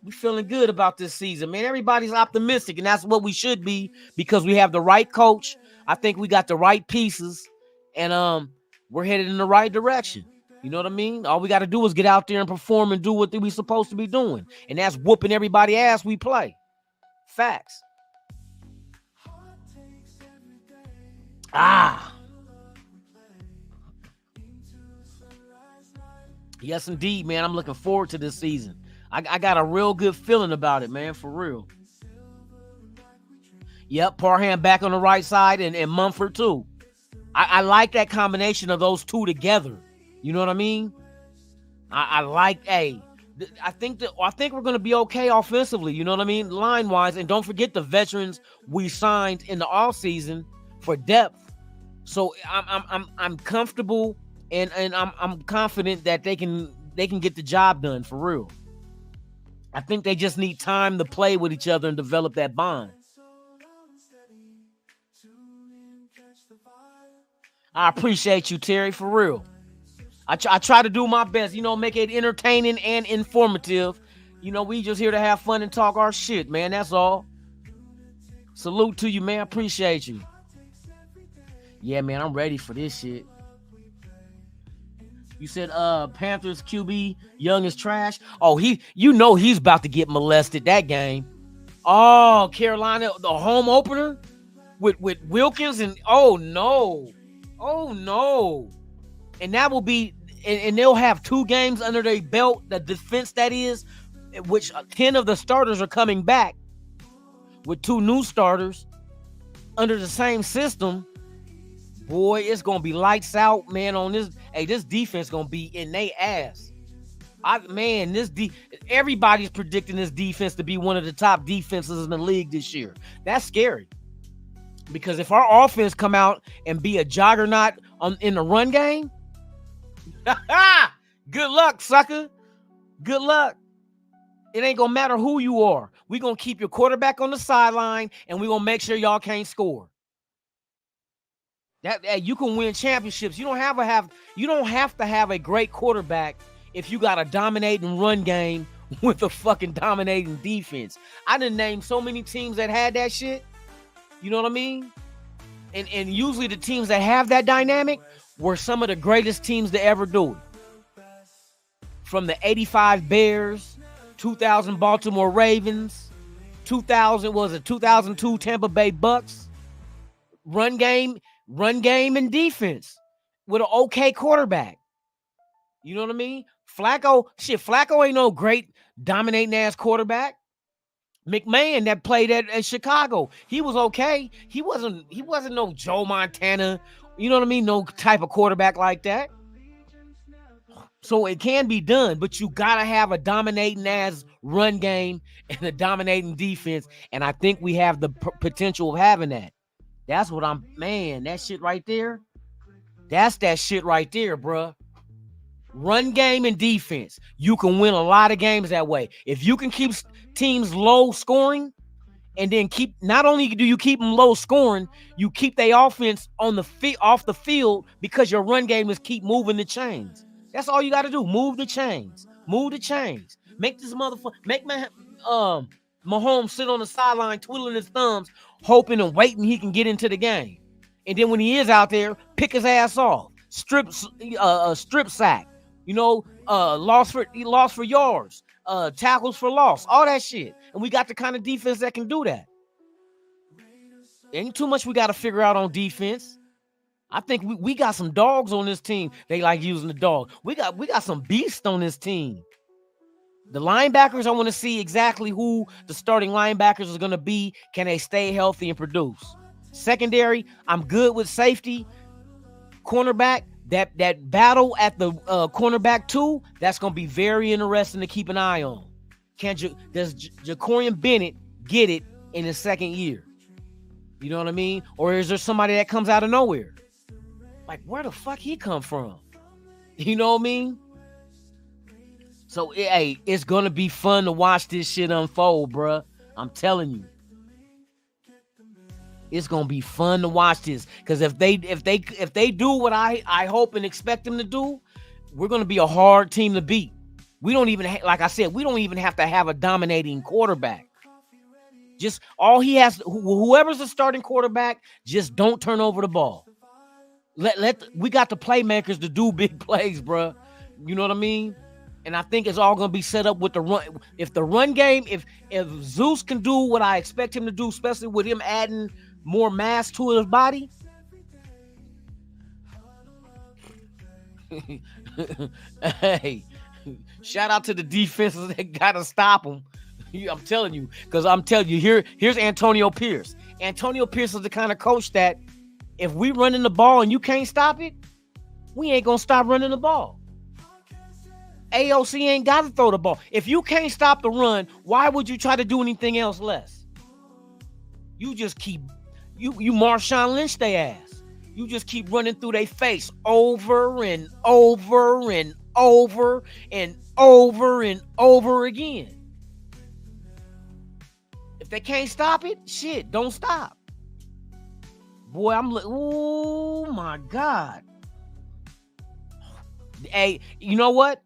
We feeling good about this season, man. Everybody's optimistic, and that's what we should be because we have the right coach. I think we got the right pieces, and we're headed in the right direction. You know what I mean? All we got to do is get out there and perform and do what we supposed to be doing, and that's whooping everybody ass we play. Facts. Yes, indeed, man. I'm looking forward to this season. I got a real good feeling about it, man, for real. Yep, Parham back on the right side and Mumford too. I like that combination of those two together. You know what I mean? I like, I think we're going to be okay offensively, you know what I mean? Line-wise, and don't forget the veterans we signed in the offseason for depth. So I'm comfortable and I'm confident that they can get the job done for real. I think they just need time to play with each other and develop that bond. I appreciate you, Terry, for real. I try to do my best, you know, make it entertaining and informative. You know, we just here to have fun and talk our shit, man. That's all. Salute to you, man. I appreciate you. Yeah, man, I'm ready for this shit. You said Panthers QB Young is trash. Oh, he's about to get molested that game. Oh, Carolina, the home opener with Wilkins and oh no. And that will be and they'll have 2 games under their belt, the defense that is, which 10 of the starters are coming back with 2 new starters under the same system. Boy, it's going to be lights out, man, on this. Hey, this defense going to be in their ass. Everybody's predicting this defense to be one of the top defenses in the league this year. That's scary. Because if our offense come out and be a juggernaut in the run game, good luck, sucker. Good luck. It ain't going to matter who you are. We're going to keep your quarterback on the sideline, and we're going to make sure y'all can't score. That you can win championships. You don't have to have a great quarterback if you got a dominating run game with a fucking dominating defense. I done named so many teams that had that shit. You know what I mean? And usually the teams that have that dynamic were some of the greatest teams to ever do it. From the 85 Bears, 2000 Baltimore Ravens, 2002 Tampa Bay Bucks. Run game and defense with an okay quarterback. You know what I mean? Flacco ain't no great dominating ass quarterback. McMahon that played at Chicago, he was okay. He wasn't no Joe Montana. You know what I mean? No type of quarterback like that. So it can be done, but you gotta have a dominating ass run game and a dominating defense. And I think we have the potential of having that. That's what that shit right there. That's that shit right there, bruh. Run game and defense. You can win a lot of games that way. If you can keep teams low scoring and then not only do you keep them low scoring, you keep their offense off the field because your run game is keep moving the chains. That's all you got to do. Move the chains. Make this motherfucker, Mahomes sit on the sideline twiddling his thumbs, hoping and waiting he can get into the game. And then when he is out there, pick his ass off. Strip sack. You know, loss for yards, tackles for loss, all that shit. And we got the kind of defense that can do that. Ain't too much we got to figure out on defense. I think we got some dogs on this team. They like using the dog. We got some beasts on this team. The linebackers, I want to see exactly who the starting linebackers is going to be. Can they stay healthy and produce? Secondary, I'm good with safety. Cornerback, that battle at the cornerback 2, that's gonna be very interesting to keep an eye on. Does Jacorian Bennett get it in his second year? You know what I mean? Or is there somebody that comes out of nowhere? Like, where the fuck he come from? You know what I mean? So, hey, it's gonna be fun to watch this shit unfold, bruh. I'm telling you. It's gonna be fun to watch this. Because if they do what I hope and expect them to do, we're gonna be a hard team to beat. We don't even like I said, we don't even have to have a dominating quarterback. Just all he has, whoever's the starting quarterback, just don't turn over the ball. We got the playmakers to do big plays, bruh. You know what I mean? And I think it's all gonna be set up with the run. If the run game, if Zeus can do what I expect him to do, especially with him adding more mass to his body. Hey, shout out to the defenses that gotta stop him. I'm telling you, here's Antonio Pierce. Antonio Pierce is the kind of coach that if we running the ball and you can't stop it, we ain't gonna stop running the ball. AOC ain't got to throw the ball. If you can't stop the run, why would you try to do anything else less? You just keep, you Marshawn Lynch they ass. You just keep running through their face over and over and over and over and over again. If they can't stop it, shit, don't stop. Boy, oh my God. Hey, you know what?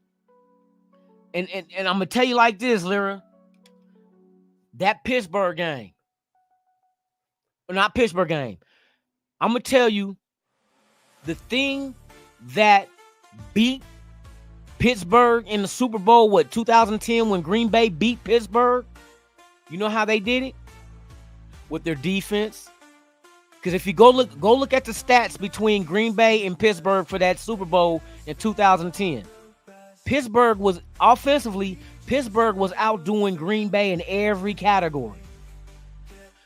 And I'm gonna tell you like this, Lyra. That Pittsburgh game, or not Pittsburgh game. I'm gonna tell you the thing that beat Pittsburgh in the Super Bowl, 2010 when Green Bay beat Pittsburgh. You know how they did it? With their defense. Because if you go look at the stats between Green Bay and Pittsburgh for that Super Bowl in 2010. Pittsburgh was outdoing Green Bay in every category.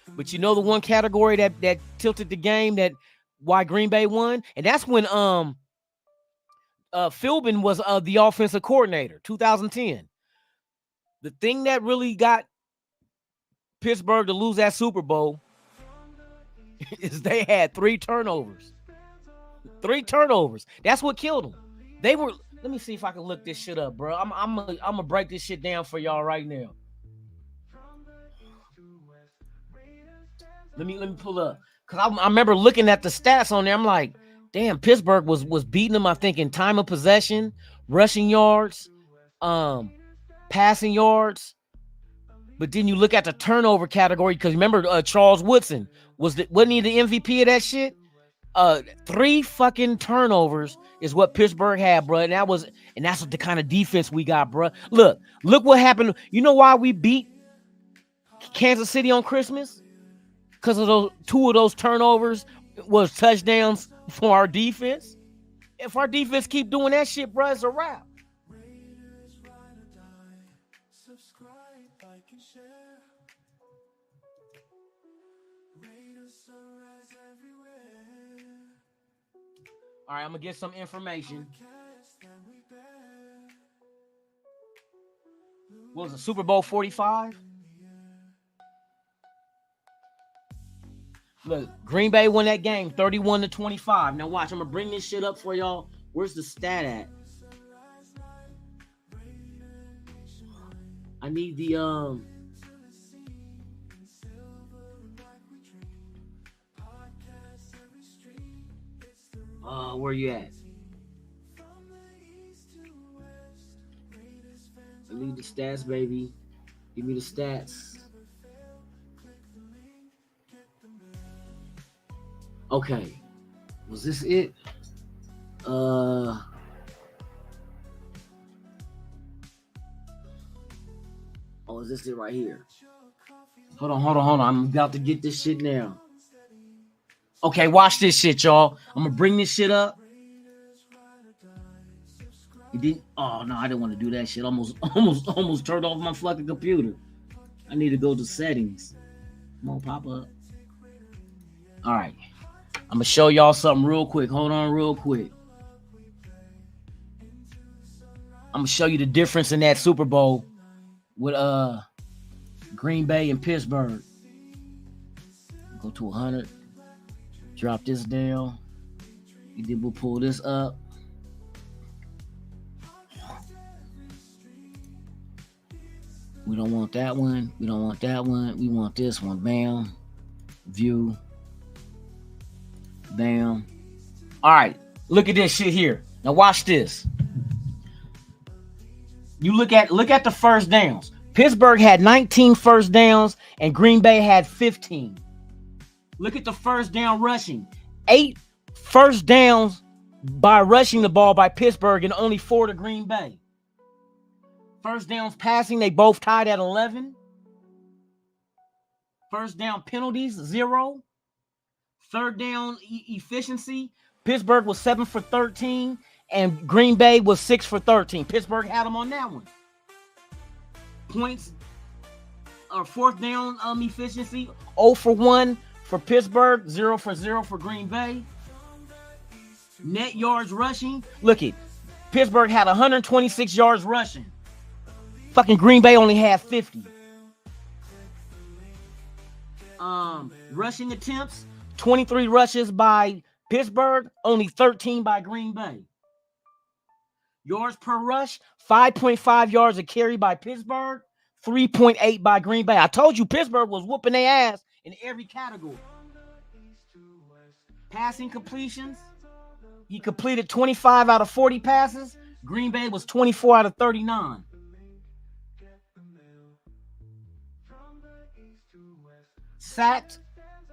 But you know the one category that tilted the game, that why Green Bay won? And that's when Philbin was the offensive coordinator, 2010. The thing that really got Pittsburgh to lose that Super Bowl is they had 3 turnovers. 3 turnovers. That's what killed them. Let me see if I can look this shit up, bro. I'm gonna break this shit down for y'all right now. Let me pull up, cause I remember looking at the stats on there. I'm like, damn, Pittsburgh was beating them. I think in time of possession, rushing yards, passing yards. But then you look at the turnover category, because remember Charles Woodson wasn't he the MVP of that shit? 3 fucking turnovers is what Pittsburgh had, bro. And that's what the kind of defense we got, bro. Look what happened. You know why we beat Kansas City on Christmas? Because of those 2 of those turnovers was touchdowns for our defense. If our defense keep doing that shit, bro, it's a wrap. All right, I'm going to get some information. What was it, Super Bowl 45? Look, Green Bay won that game 31-25. Now watch, I'm going to bring this shit up for y'all. Where's the stat at? I need the where you at? I need the stats, baby. Give me the stats. Okay. Was this it? Oh, is this it right here? Hold on. I'm about to get this shit now. Okay, watch this shit, y'all. I'm gonna bring this shit up. You didn't? Oh no, I didn't want to do that shit. Almost turned off my fucking computer. I need to go to settings. Come on, pop up. All right, I'm gonna show y'all something real quick. Hold on, real quick. I'm gonna show you the difference in that Super Bowl with Green Bay and Pittsburgh. Go to 100. Drop this down. And then we'll pull this up. We don't want that one. We don't want that one. We want this one. Bam. View. Bam. All right. Look at this shit here. Now watch this. You look at the first downs. Pittsburgh had 19 first downs and Green Bay had 15. Look at the first down rushing. 8 first downs by rushing the ball by Pittsburgh and only 4 to Green Bay. First downs passing, they both tied at 11. First down penalties, 0. Third down efficiency, Pittsburgh was 7 for 13 and Green Bay was 6 for 13. Pittsburgh had them on that one. Points or fourth down efficiency, 0 for 1 for Pittsburgh, 0 for 0 for Green Bay. Net yards rushing, look at Pittsburgh had 126 yards rushing. Fucking Green Bay only had 50. Rushing attempts, 23 rushes by Pittsburgh, only 13 by Green Bay. Yards per rush, 5.5 yards a carry by Pittsburgh, 3.8 by Green Bay. I told you Pittsburgh was whooping their ass in every category. Passing completions, he completed 25 out of 40 passes. Green Bay was 24 out of 39. Sacked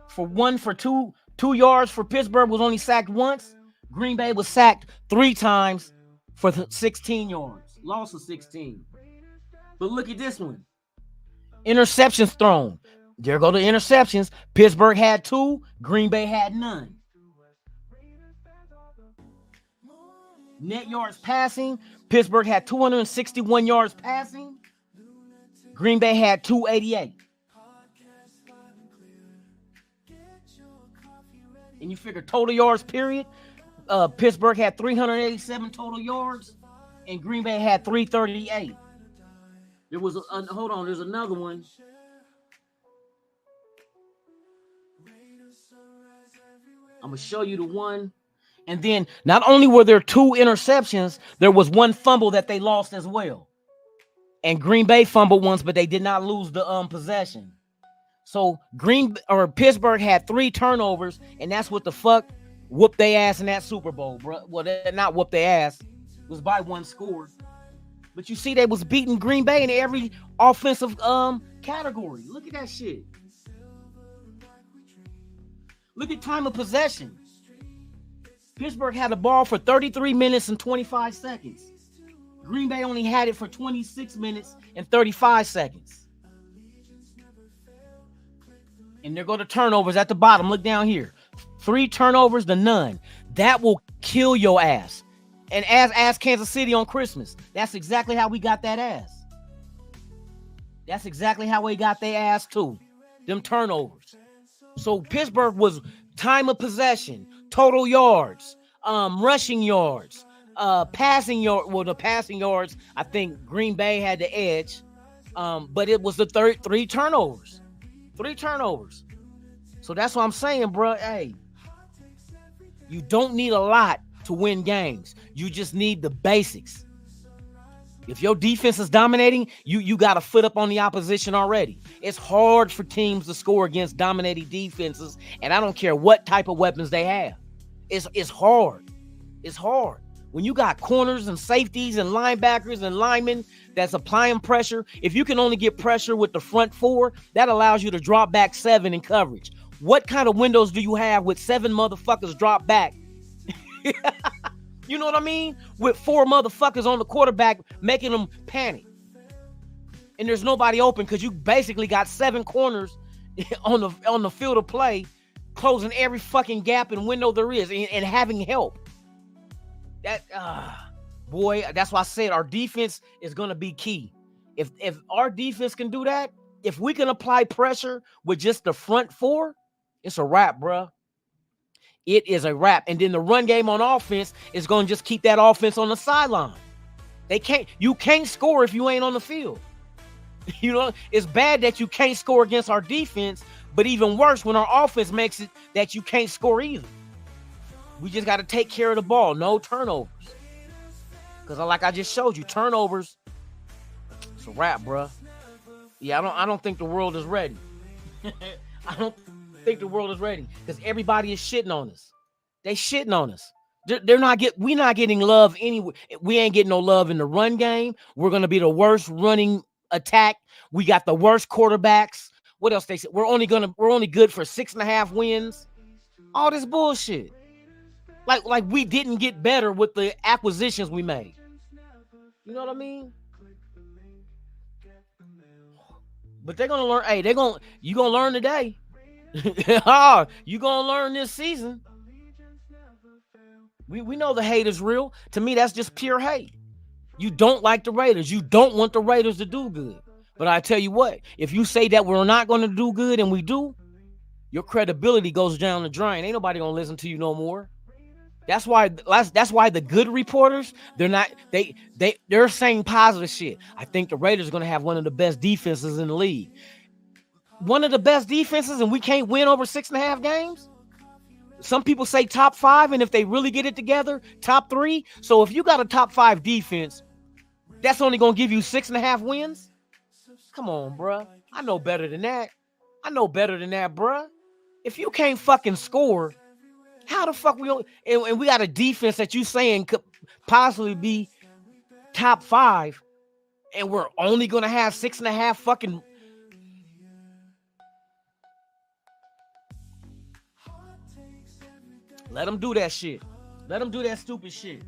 for 2 yards for Pittsburgh was only sacked once. Green Bay was sacked 3 times for 16 yards. Loss of 16. But look at this one. Interceptions thrown. There go the interceptions. Pittsburgh had 2. Green Bay had none. Net yards passing. Pittsburgh had 261 yards passing. Green Bay had 288. And you figure total yards period. Pittsburgh had 387 total yards, and Green Bay had 338. There was hold on. There's another one. I'm gonna show you the one. And then not only were there 2 interceptions, there was 1 fumble that they lost as well. And Green Bay fumbled once, but they did not lose the possession. So Pittsburgh had 3 turnovers, and that's what the fuck whooped their ass in that Super Bowl, bro. Well, they not whooped their ass. It was by 1 score. But you see, they was beating Green Bay in every offensive category. Look at that shit. Look at time of possession. Pittsburgh had the ball for 33 minutes and 25 seconds. Green Bay only had it for 26 minutes and 35 seconds. And there go the turnovers at the bottom. Look down here. 3 turnovers to none. That will kill your ass. And ask Kansas City on Christmas. That's exactly how we got that ass. That's exactly how we got their ass too. Them turnovers. So Pittsburgh was time of possession, total yards, rushing yards, passing yard. Well, the passing yards, I think Green Bay had the edge. But it was the 3 turnovers. 3 turnovers. So that's what I'm saying, bro. Hey, you don't need a lot to win games. You just need the basics. If your defense is dominating, you got a foot up on the opposition already. It's hard for teams to score against dominating defenses, and I don't care what type of weapons they have. It's hard. It's hard. When you got corners and safeties and linebackers and linemen that's applying pressure, if you can only get pressure with the front 4, that allows you to drop back 7 in coverage. What kind of windows do you have with 7 motherfuckers drop back? You know what I mean? With 4 motherfuckers on the quarterback making them panic. And there's nobody open because you basically got 7 corners on the field of play, closing every fucking gap and window there is and having help. That boy, that's why I said our defense is going to be key. If our defense can do that, if we can apply pressure with just the front 4, it's a wrap, bro. It is a wrap. And then the run game on offense is going to just keep that offense on the sideline. You can't score if you ain't on the field. You know, it's bad that you can't score against our defense, but even worse when our offense makes it that you can't score either. We just got to take care of the ball, no turnovers. Because like I just showed you, turnovers, it's a wrap, bruh. Yeah, I don't think the world is ready. I don't think the world is ready because everybody is shitting on us. They shitting on us. We're not getting love anywhere. We ain't getting no love in the run game. We're gonna be the worst running attack. We got the worst quarterbacks. What else they said? We're only good for 6.5 wins. All this bullshit. Like we didn't get better with the acquisitions we made. You know what I mean? But they're gonna learn. Hey, you gonna learn today. You gonna learn this season. We know the hate is real. To me, that's just pure hate. You don't like the Raiders. You don't want the Raiders to do good. But I tell you what, if you say that we're not going to do good and we do, your credibility goes down the drain. Ain't nobody gonna listen to you no more. That's why the good reporters, they're saying positive shit. I think the Raiders are gonna have one of the best defenses in the league. One of the best defenses, and we can't win over 6.5 games. Some people say top 5, and if they really get it together, top 3. So if you got a top 5 defense, that's only gonna give you 6.5 wins. Come on, bruh. I know better than that. Bruh. If you can't fucking score, how the fuck and we got a defense that you saying could possibly be top 5, and we're only gonna have 6.5 fucking. Let them do that shit. Let them do that stupid shit.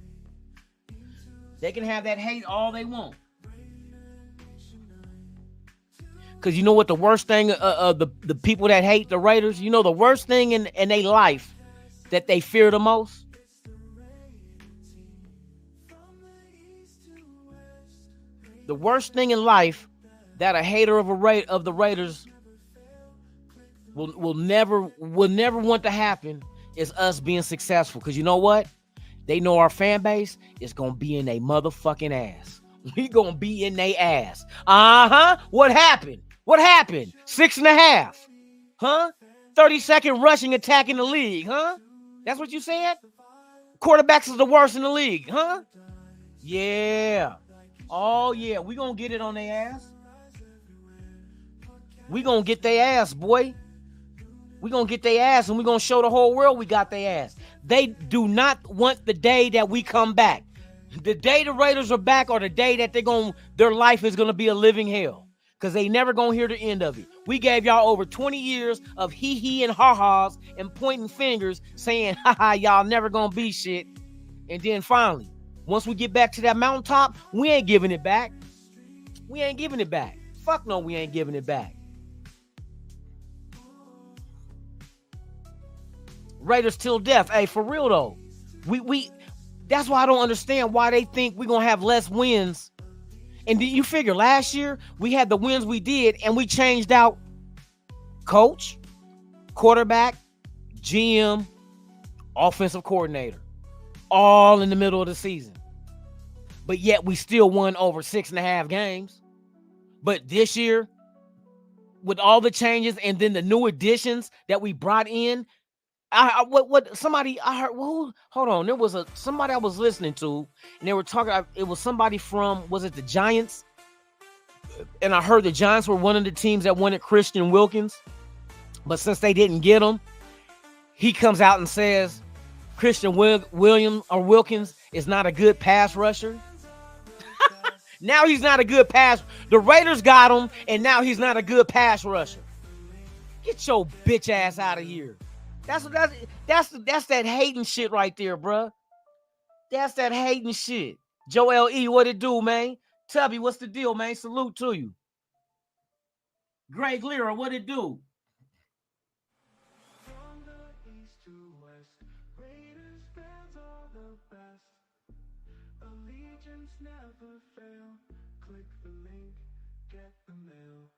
They can have that hate all they want. Because you know what the worst thing of the people that hate the Raiders, you know the worst thing in their life that they fear the most? The worst thing in life that a hater of the Raiders will never want to happen is us being successful. Because you know what? They know our fan base is going to be in their motherfucking ass. We going to be in their ass. What happened? 6.5. Huh? 32nd rushing attack in the league. Huh? That's what you said? Quarterbacks is the worst in the league. Huh? Yeah. Oh, yeah. We going to get it on their ass. We going to get their ass, boy. We're going to get their ass, and we're going to show the whole world we got their ass. They do not want the day that we come back. The day the Raiders are back, or the day that their life is going to be a living hell, because they never going to hear the end of it. We gave y'all over 20 years of hee-hee and ha-has and pointing fingers saying, ha-ha, y'all never going to be shit. And then finally, once we get back to that mountaintop, we ain't giving it back. Fuck no, we ain't giving it back. Raiders till death. Hey, for real though. We that's why I don't understand why they think we're gonna have less wins. And you figure last year we had the wins we did, and we changed out coach, quarterback, GM, offensive coordinator, all in the middle of the season. But yet we still won over 6.5 games. But this year, with all the changes and then the new additions that we brought in, somebody I heard. Hold on, there was somebody I was listening to, and they were talking. It was somebody from, was it the Giants? And I heard the Giants were one of the teams that wanted Christian Wilkins, but since they didn't get him, he comes out and says Christian Wilkins is not a good pass rusher. Now he's not a good pass. The Raiders got him, and now he's not a good pass rusher. Get your bitch ass out of here. That's that hating shit right there, bruh. That's that hating shit. Joel E, what it do, man? Tubby, what's the deal, man? Salute to you. Greg Lira, what it do? From the east to west, Raiders fans are the best. Allegiance never fail. Click the link, get the mail.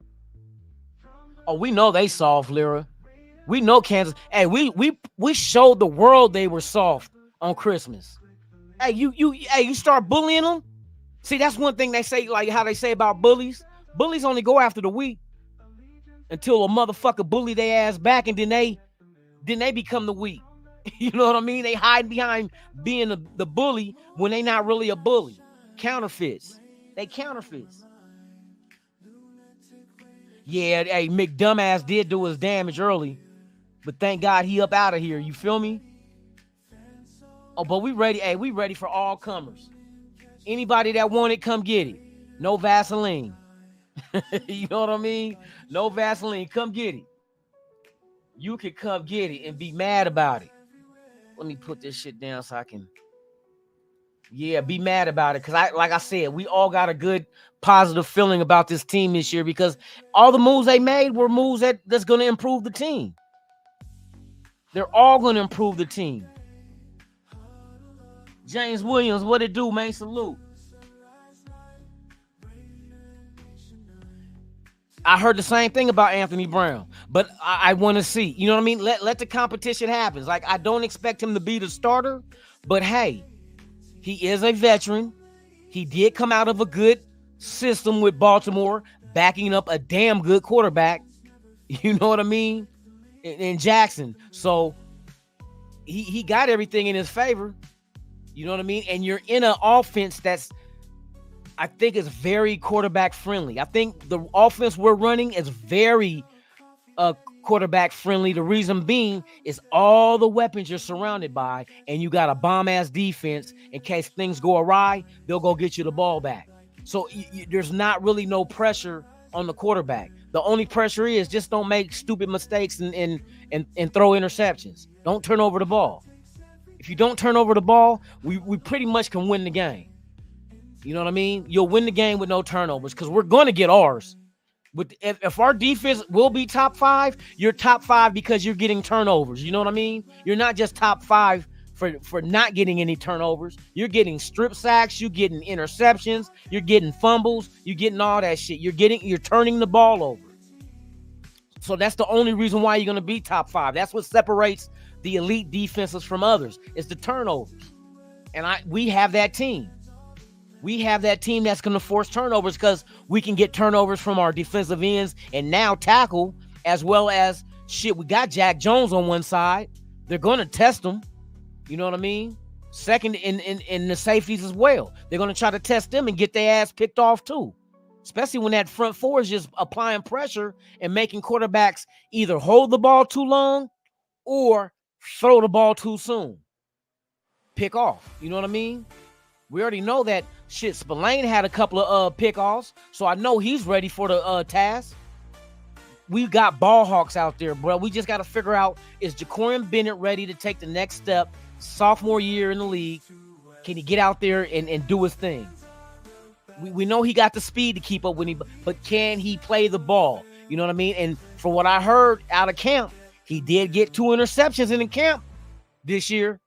Oh, we know they soft, Lyra. We know Kansas. Hey, we showed the world they were soft on Christmas. Hey, you start bullying them. See, that's one thing they say, like how they say about bullies. Bullies only go after the weak until a motherfucker bully their ass back, and then they become the weak. You know what I mean? They hide behind being the bully when they not really a bully. Counterfeits. They counterfeits. Yeah, hey, Mick dumbass did do his damage early, but thank God he up out of here. You feel me? Oh, but we ready. Hey, we ready for all comers. Anybody that want it, come get it. No Vaseline. You know what I mean? No Vaseline. Come get it. You can come get it and be mad about it. Let me put this shit down so I can. Yeah, be mad about it. Because like I said, we all got a good positive feeling about this team this year because all the moves they made were moves that's going to improve the team. They're all going to improve the team. James Williams, what it do, man? Salute. I heard the same thing about Anthony Brown, but I want to see. You know what I mean? Let the competition happen. Like, I don't expect him to be the starter, but hey, he is a veteran. He did come out of a good system with Baltimore, backing up a damn good quarterback. You know what I mean? In Jackson. So he got everything in his favor. You know what I mean? And you're in an offense I think is very quarterback friendly. I think the offense we're running is very quarterback friendly. The reason being is all the weapons you're surrounded by, and you got a bomb ass defense. In case things go awry, they'll go get you the ball back. So there's not really no pressure on the quarterback. The only pressure is just don't make stupid mistakes and throw interceptions. Don't turn over the ball. If you don't turn over the ball, we pretty much can win the game. You know what I mean? You'll win the game with no turnovers because we're going to get ours. If our defense will be top 5, you're top 5 because you're getting turnovers. You know what I mean? You're not just top 5 for not getting any turnovers. You're getting strip sacks. You're getting interceptions. You're getting fumbles. You're getting all that shit. You're turning the ball over. So that's the only reason why you're going to be top 5. That's what separates the elite defenses from others. It's the turnovers. And we have that team. We have that team that's going to force turnovers because we can get turnovers from our defensive ends and now tackle, as well as shit. We got Jack Jones on one side. They're going to test him. You know what I mean? Second in the safeties as well. They're going to try to test them and get their ass picked off too. Especially when that front four is just applying pressure and making quarterbacks either hold the ball too long or throw the ball too soon. Pick off. You know what I mean? We already know that shit. Spillane had a couple of pick-offs, so I know he's ready for the task. We've got ball hawks out there, bro. We just got to figure out, is Jacorian Bennett ready to take the next step? Sophomore year in the league. Can he get out there and do his thing? We know he got the speed to keep up with him, but can he play the ball? You know what I mean? And from what I heard out of camp, he did get 2 interceptions in the camp this year.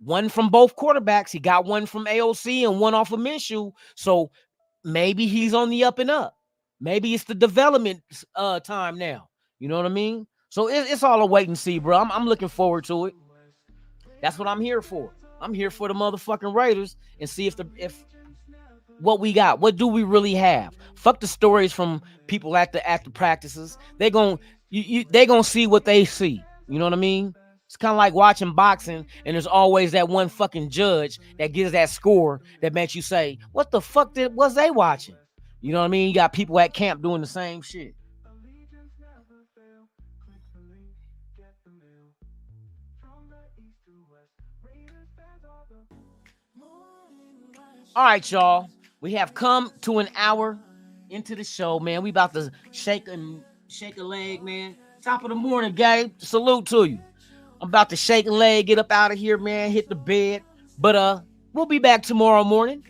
One from both quarterbacks. He got one from AOC and one off of Minshew. So maybe he's on the up and up. Maybe it's the development time now. You know what I mean? So it's all a wait and see, bro. I'm looking forward to it. That's what I'm here for. I'm here for the motherfucking Raiders and see if what we got. What do we really have? Fuck the stories from people at the practices. They gonna see what they see. You know what I mean? It's kind of like watching boxing, and there's always that one fucking judge that gives that score that makes you say, what the fuck was they watching? You know what I mean? You got people at camp doing the same shit. All right, y'all. We have come to an hour into the show, man. We about to shake a leg, man. Top of the morning, gang. Salute to you. I'm about to shake a leg, get up out of here, man, hit the bed. But we'll be back tomorrow morning,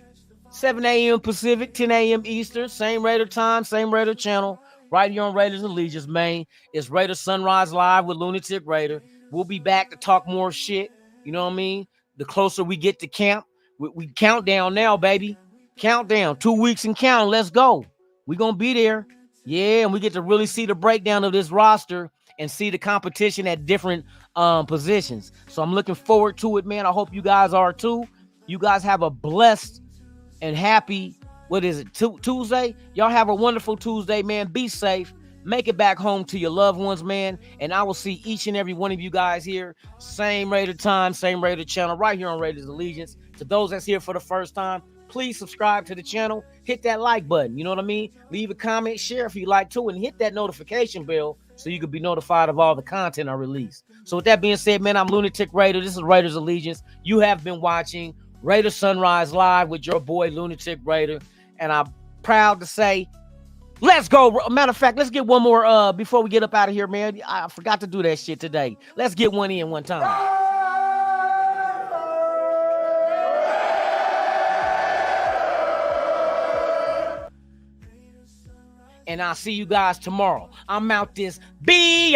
7 a.m. Pacific, 10 a.m. Eastern, same Raider time, same Raider channel, right here on Raiders Allegiance, man. It's Raider Sunrise Live with Lunatic Raider. We'll be back to talk more shit, you know what I mean? The closer we get to camp, we count down now, baby. Countdown, 2 weeks and count, let's go. We're going to be there. Yeah, and we get to really see the breakdown of this roster and see the competition at different positions. So I'm looking forward to it, man. I hope you guys are too. You guys have a blessed and happy, what is it, Tuesday? Y'all have a wonderful Tuesday, man. Be safe. Make it back home to your loved ones, man. And I will see each and every one of you guys here. Same Raider time, same Raider channel, right here on Raiders Allegiance. To those that's here for the first time, please subscribe to the channel. Hit that like button. You know what I mean? Leave a comment, share if you like to, and hit that notification bell so you can be notified of all the content I release. So with that being said, man, I'm Lunatic Raider. This is Raiders Allegiance. You have been watching Raider Sunrise Live with your boy Lunatic Raider. And I'm proud to say, let's go. Matter of fact, let's get one more before we get up out of here, man. I forgot to do that shit today. Let's get one in one time. And I'll see you guys tomorrow. I'm out this bitch.